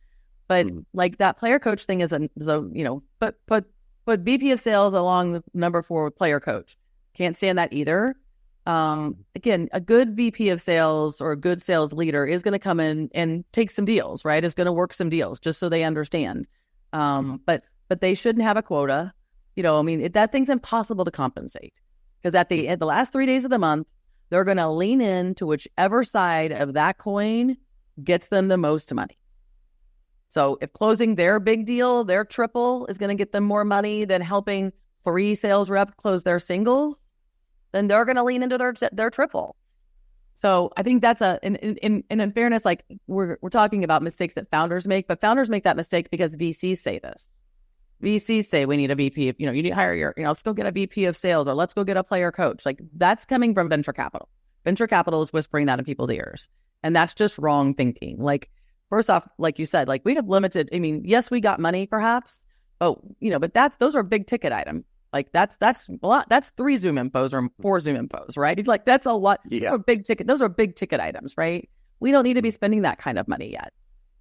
But like that player coach thing but VP of sales along number 4 with player coach. Can't stand that either. Again, a good VP of sales or a good sales leader is going to come in and take some deals, right? Is going to work some deals just so they understand. But they shouldn't have a quota. That thing's impossible to compensate because at the last 3 days of the month, they're going to lean into whichever side of that coin gets them the most money. So if closing their big deal, their triple is going to get them more money than helping 3 sales reps close their singles, then they're going to lean into their triple. So I think that's in fairness, like we're talking about mistakes that founders make, but founders make that mistake because VCs say this. VCs say we need a VP, you need to hire let's go get a VP of sales or let's go get a player coach. Like that's coming from venture capital. Venture capital is whispering that in people's ears. And that's just wrong thinking. Like, first off, like you said, like we have limited, yes, we got money perhaps, but those are big ticket items. Like that's a lot. That's 3 Zoom infos or 4 Zoom infos, right? Like that's a lot. Yeah. Those are big ticket items, right? We don't need to be spending that kind of money yet.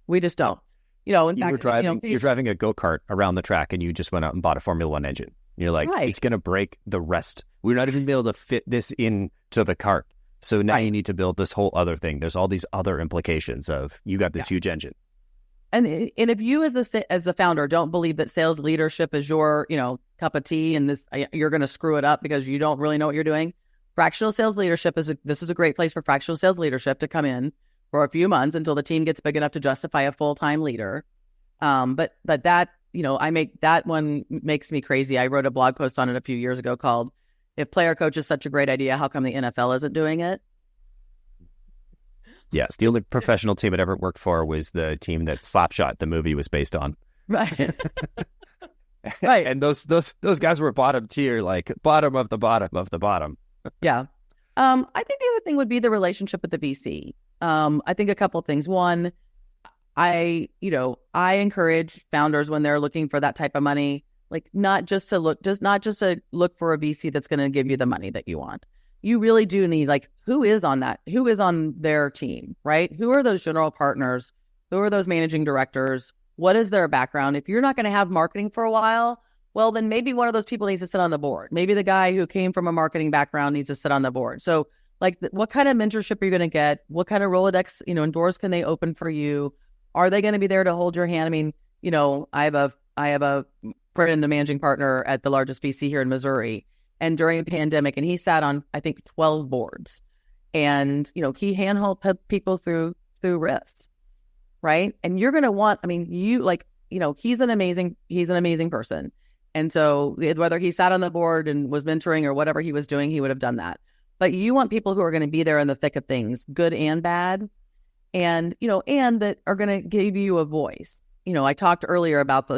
We just don't. In fact, you're driving a go-kart around the track and you just went out and bought a Formula One engine. You're like, It's going to break the rest. We're not even able to fit this into the cart. So now you need to build this whole other thing. There's all these other implications of you got this huge engine. And if you as a founder don't believe that sales leadership is your, cup of tea and you're going to screw it up because you don't really know what you're doing, fractional sales leadership is a great place for fractional sales leadership to come in for a few months until the team gets big enough to justify a full-time leader. But that, that one makes me crazy. I wrote a blog post on it a few years ago called "If Player Coach is such a great idea, how come the NFL isn't doing it?" Yes, the only professional team it ever worked for was the team that Slapshot, the movie, was based on. Right. Right. And those guys were bottom tier, like bottom of the bottom of the bottom. Yeah. I think the other thing would be the relationship with the VC. I think a couple of things. One, I encourage founders when they're looking for that type of money, like not just to look for a VC that's going to give you the money that you want. You really do need, like, who is on their team, right? Who are those general partners? Who are those managing directors? What is their background? If you're not going to have marketing for a while, well, then maybe one of those people needs to sit on the board. Maybe the guy who came from a marketing background needs to sit on the board. So, like, what kind of mentorship are you going to get? What kind of Rolodex, and doors can they open for you? Are they going to be there to hold your hand? I have a friend, a managing partner at the largest VC here in Missouri. And during the pandemic, and he sat on, I think, 12 boards. And, he handheld people through risks, right? And you're going to want, he's an amazing person. And so whether he sat on the board and was mentoring or whatever he was doing, he would have done that. But you want people who are going to be there in the thick of things, good and bad, and that are going to give you a voice. I talked earlier about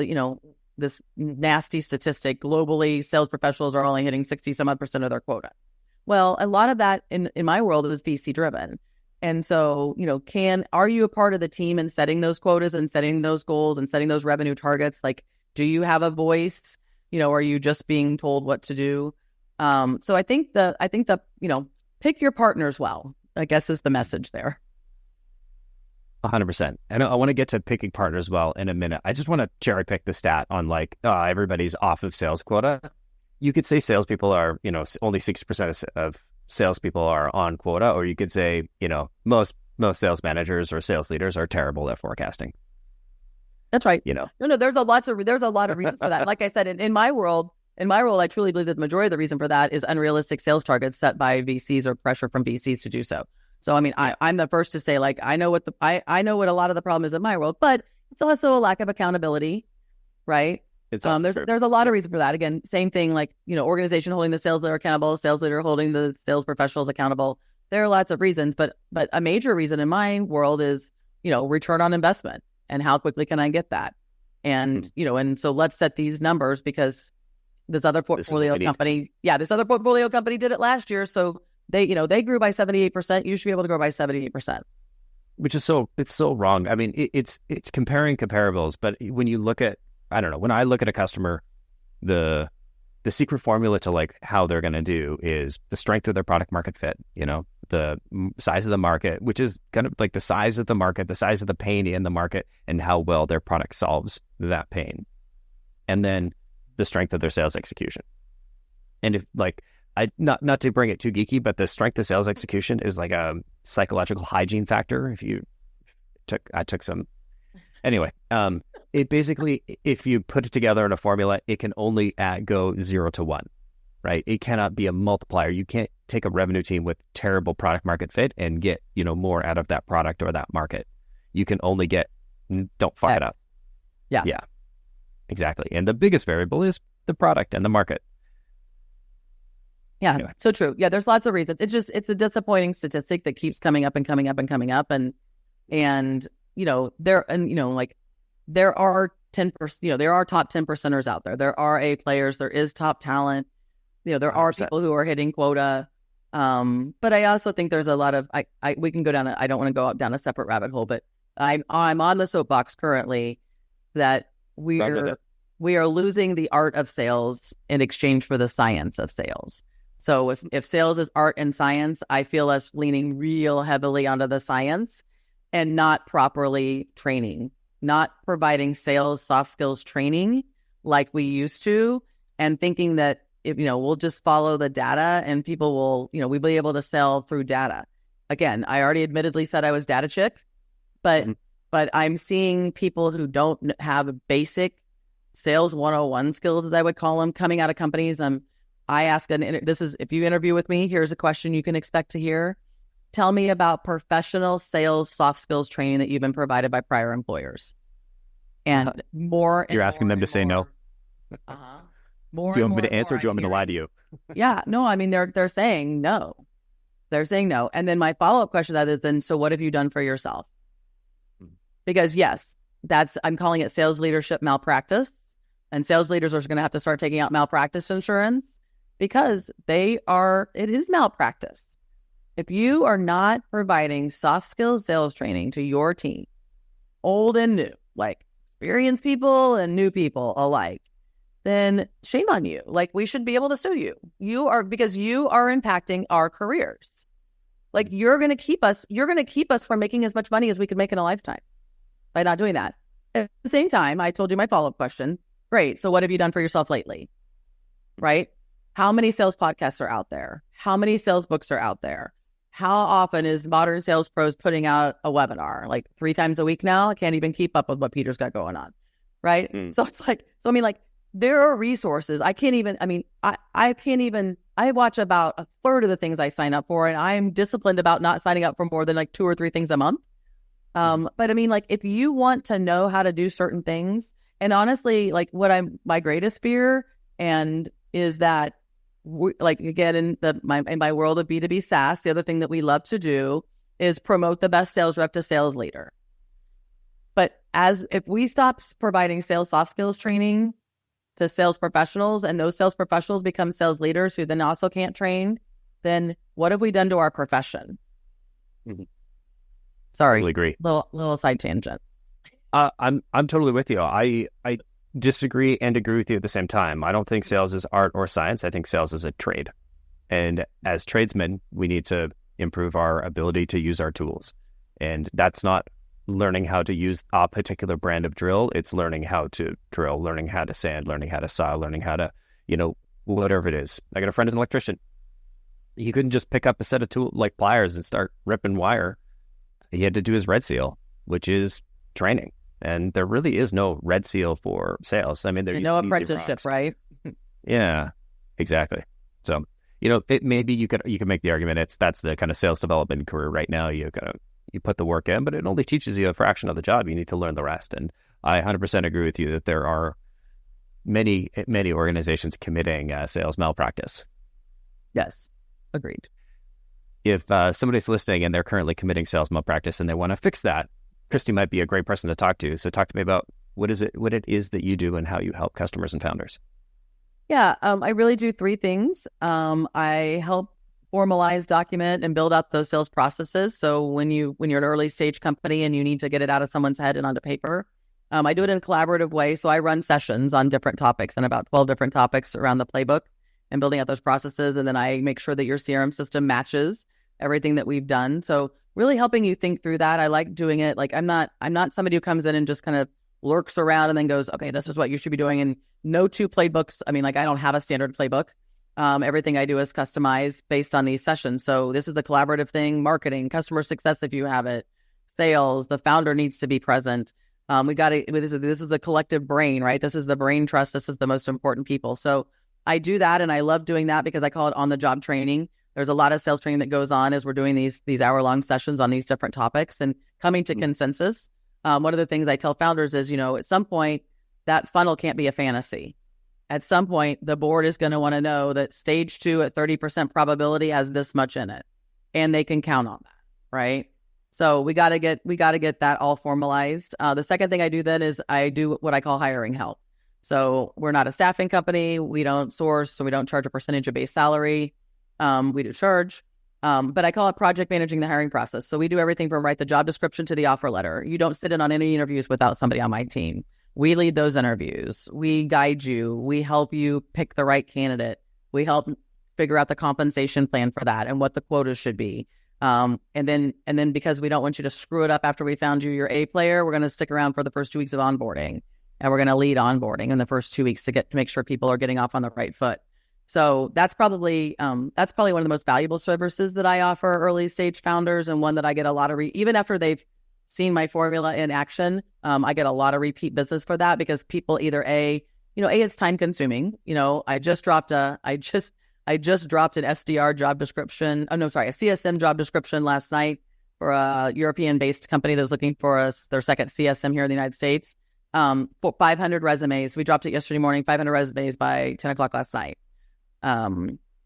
this nasty statistic. Globally, sales professionals are only hitting 60% of their quota. Well, a lot of that in my world is VC driven. And so, are you a part of the team in setting those quotas and setting those goals and setting those revenue targets? Like, do you have a voice? Are you just being told what to do? So I think the pick your partners well, I guess, is the message there. 100%. And I want to get to picking partners well in a minute. I just want to cherry pick the stat on everybody's off of sales quota. You could say salespeople are, only 60% of salespeople are on quota, or you could say, most sales managers or sales leaders are terrible at forecasting. That's right. No, there's a lot of reasons for that. Like I said, in my world, I truly believe that the majority of the reason for that is unrealistic sales targets set by VCs or pressure from VCs to do so. So, I'm the first to say, like, I know what a lot of the problem is in my world, but it's also a lack of accountability, right? There's a lot of reason for that. Again, same thing, like, organization holding the sales leader accountable, sales leader holding the sales professionals accountable. There are lots of reasons, but a major reason in my world is, return on investment and how quickly can I get that? And, and so let's set these numbers because this other portfolio company did it last year. So they grew by 78%. You should be able to grow by 78%. which is it's so wrong. I mean, it's comparing comparables, but when you look at, I don't know, when I look at a customer, the secret formula to like how they're going to do is the strength of their product market fit, the size of the market, which is kind of like the size of the market, the size of the pain in the market, and how well their product solves that pain. And then the strength of their sales execution. And if like, not to bring it too geeky, but the strength of sales execution is like a psychological hygiene factor. I took some, anyway, it basically, if you put it together in a formula, it can only go 0 to 1, right? It cannot be a multiplier. You can't take a revenue team with terrible product market fit and get, more out of that product or that market. You can only get, don't fuck X. it up. Yeah, exactly. And the biggest variable is the product and the market. Yeah, anyway. So true. Yeah, there's lots of reasons. It's a disappointing statistic that keeps coming up and coming up and coming up. And there are 10%, there are top 10%ers out there. There are A players. There is top talent. There are 100%. people who are hitting quota. But I also think there's a lot of, we can go down, I don't want to go down a separate rabbit hole, but I'm on the soapbox currently that we are losing the art of sales in exchange for the science of sales. So if sales is art and science, I feel us leaning real heavily onto the science and not properly training, not providing sales soft skills training like we used to, and thinking that if we'll just follow the data and people will, we'll be able to sell through data. Again, I already admittedly said I was data chick, but I'm seeing people who don't have basic sales 101 skills, as I would call them, coming out of companies. I ask if you interview with me, here's a question you can expect to hear. Tell me about professional sales soft skills training that you've been provided by prior employers. And more. You're asking them to say no. More. Do you want me to answer or do you want me to lie to you? Yeah, no, I mean, they're saying no. They're saying no. And then my follow-up question to that is then, so what have you done for yourself? Because yes, I'm calling it sales leadership malpractice. And sales leaders are going to have to start taking out malpractice insurance because it is malpractice. If you are not providing soft skills sales training to your team, old and new, like experienced people and new people alike, then shame on you. Like, we should be able to sue you. Because you are impacting our careers. Like, you're going to keep us from making as much money as we could make in a lifetime by not doing that. At the same time, I told you my follow-up question. Great. So what have you done for yourself lately? Right? How many sales podcasts are out there? How many sales books are out there? How often is Modern Sales Pros putting out a webinar? Like 3 times a week now? I can't even keep up with what Peter's got going on. Right? So it's like, there are resources. I watch about a third of the things I sign up for, and I'm disciplined about not signing up for more than like 2 or 3 things a month. But if you want to know how to do certain things, and honestly, like my greatest fear is that again, in my world of B2B SaaS, the other thing that we love to do is promote the best sales rep to sales leader. But if we stop providing sales soft skills training to sales professionals, and those sales professionals become sales leaders who then also can't train, then what have we done to our profession? Sorry, totally agree. Little side tangent. I'm totally with you. I disagree and agree with you at the same time. I don't think sales is art or science. I think sales is a trade. And as tradesmen, we need to improve our ability to use our tools. And that's not learning how to use a particular brand of drill. It's learning how to drill, learning how to sand, learning how to saw, learning how to, whatever it is. I got a friend who's an electrician. He couldn't just pick up a set of like pliers and start ripping wire. He had to do his red seal, which is training. And there really is no red seal for sales. I mean, there's no apprenticeship, right? Yeah, exactly. So, maybe you could make the argument that's the kind of sales development career right now. You put the work in, but it only teaches you a fraction of the job. You need to learn the rest. And I 100% agree with you that there are many organizations committing sales malpractice. Yes, agreed. If somebody's listening and they're currently committing sales malpractice and they want to fix that, Kristie might be a great person to talk to. So talk to me about what it is that you do and how you help customers and founders. Yeah, I really do 3 things. I help formalize, document, and build out those sales processes. So when you're an early stage company and you need to get it out of someone's head and onto paper, I do it in a collaborative way. So I run sessions on different topics and about 12 different topics around the playbook and building out those processes. And then I make sure that your CRM system matches everything that we've done. So really helping you think through that. I like doing it. Like I'm not somebody who comes in and just kind of lurks around and then goes, okay, this is what you should be doing. And no two playbooks. I mean, like I don't have a standard playbook. Everything I do is customized based on these sessions. So this is a collaborative thing, marketing, customer success, if you have it, sales, the founder needs to be present. This is the collective brain, right? This is the brain trust. This is the most important people. So I do that. And I love doing that because I call it on the job training. There's a lot of sales training that goes on as we're doing these hour-long sessions on these different topics and coming to consensus. One of the things I tell founders is, at some point, that funnel can't be a fantasy. At some point, the board is going to want to know that stage 2 at 30% probability has this much in it, and they can count on that, right? So we got to get that all formalized. The second thing I do then is I do what I call hiring help. So we're not a staffing company. We don't source, so we don't charge a percentage of base salary. We do charge, but I call it project managing the hiring process. So we do everything from write the job description to the offer letter. You don't sit in on any interviews without somebody on my team. We lead those interviews. We guide you. We help you pick the right candidate. We help figure out the compensation plan for that and what the quotas should be. And then because we don't want you to screw it up after we found you your A player, we're going to stick around for the first 2 weeks of onboarding, and we're going to lead onboarding in the first 2 weeks to make sure people are getting off on the right foot. So that's probably one of the most valuable services that I offer early stage founders, and one that I get a lot of even after they've seen my formula in action. I get a lot of repeat business for that because people either it's time consuming. I just dropped an SDR job description. Oh no, sorry, a CSM job description last night for a European based company that's looking for their second CSM here in the United States. For 500 resumes. We dropped it yesterday morning, 500 resumes by 10 o'clock last night.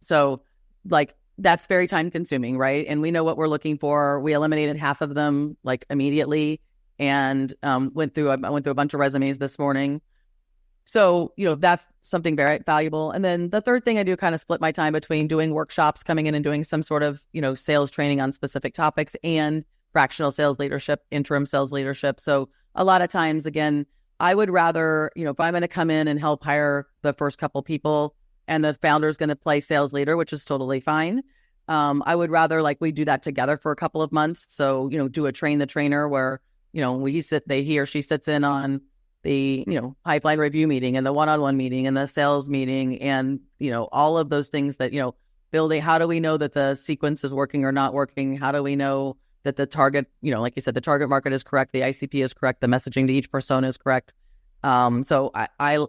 So like that's very time consuming, right? And we know what we're looking for. We eliminated half of them like immediately, and went through a bunch of resumes this morning. So, that's something very valuable. And then the third thing I do, kind of split my time between doing workshops, coming in and doing some sort of, sales training on specific topics, and fractional sales leadership, interim sales leadership. So a lot of times, again, I would rather, if I'm going to come in and help hire the first couple people and the founder's going to play sales leader, which is totally fine. I would rather we do that together for a couple of months. So, do a train the trainer where, he or she sits in on the, pipeline review meeting and the one-on-one meeting and the sales meeting and, all of those things that, building, how do we know that the sequence is working or not working? How do we know that the target, like you said, the target market is correct, the ICP is correct, the messaging to each persona is correct. So I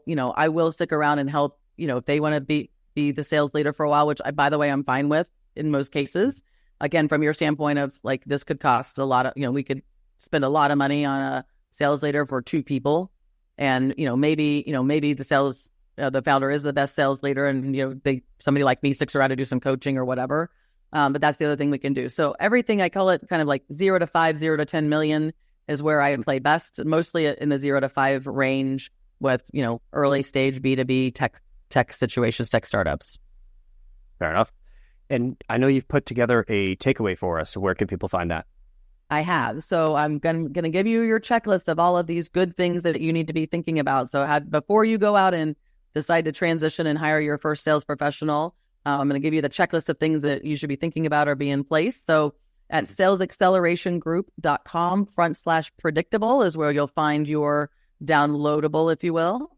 will stick around and help, if they want to be the sales leader for a while, which by the way, I'm fine with in most cases. Again, from your standpoint of this could cost a lot of, we could spend a lot of money on a sales leader for 2 people. And, maybe the founder is the best sales leader and, somebody like me sticks around to do some coaching or whatever. But that's the other thing we can do. So everything, I call it kind of like 0 to 5, 0 to 10 million is where I play best, mostly in the 0 to 5 range with, early stage B2B tech situations, tech startups. Fair enough. And I know you've put together a takeaway for us. So where can people find that? I have. So I'm going to give you your checklist of all of these good things that you need to be thinking about. So before you go out and decide to transition and hire your first sales professional, I'm going to give you the checklist of things that you should be thinking about or be in place. So at salesaccelerationgroup.com/predictable is where you'll find your downloadable, if you will.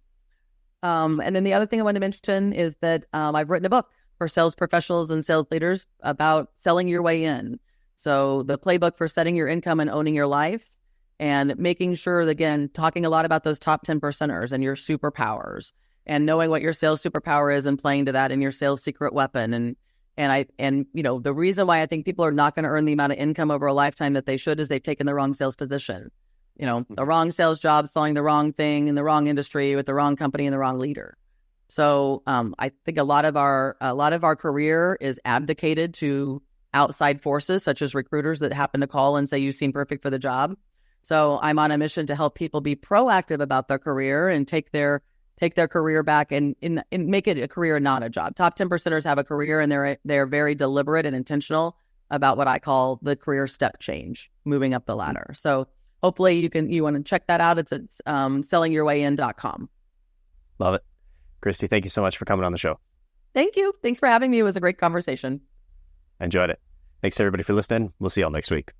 And then the other thing I want to mention is that I've written a book for sales professionals and sales leaders about selling your way in. So the playbook for setting your income and owning your life, and making sure, again, talking a lot about those top 10 percenters and your superpowers, and knowing what your sales superpower is and playing to that, and your sales secret weapon. And the reason why I think people are not going to earn the amount of income over a lifetime that they should is they've taken the wrong sales position. The wrong sales job, selling the wrong thing in the wrong industry with the wrong company and the wrong leader. So I think a lot of our career is abdicated to outside forces, such as recruiters that happen to call and say, you seem perfect for the job. So I'm on a mission to help people be proactive about their career and take their take their career back and make it a career, not a job. Top 10%ers have a career, and they're very deliberate and intentional about what I call the career step change, moving up the ladder. So hopefully you want to check that out. It's at sellingyourwayin.com. Love it. Kristie, thank you so much for coming on the show. Thank you. Thanks for having me. It was a great conversation. I enjoyed it. Thanks everybody for listening. We'll see y'all next week.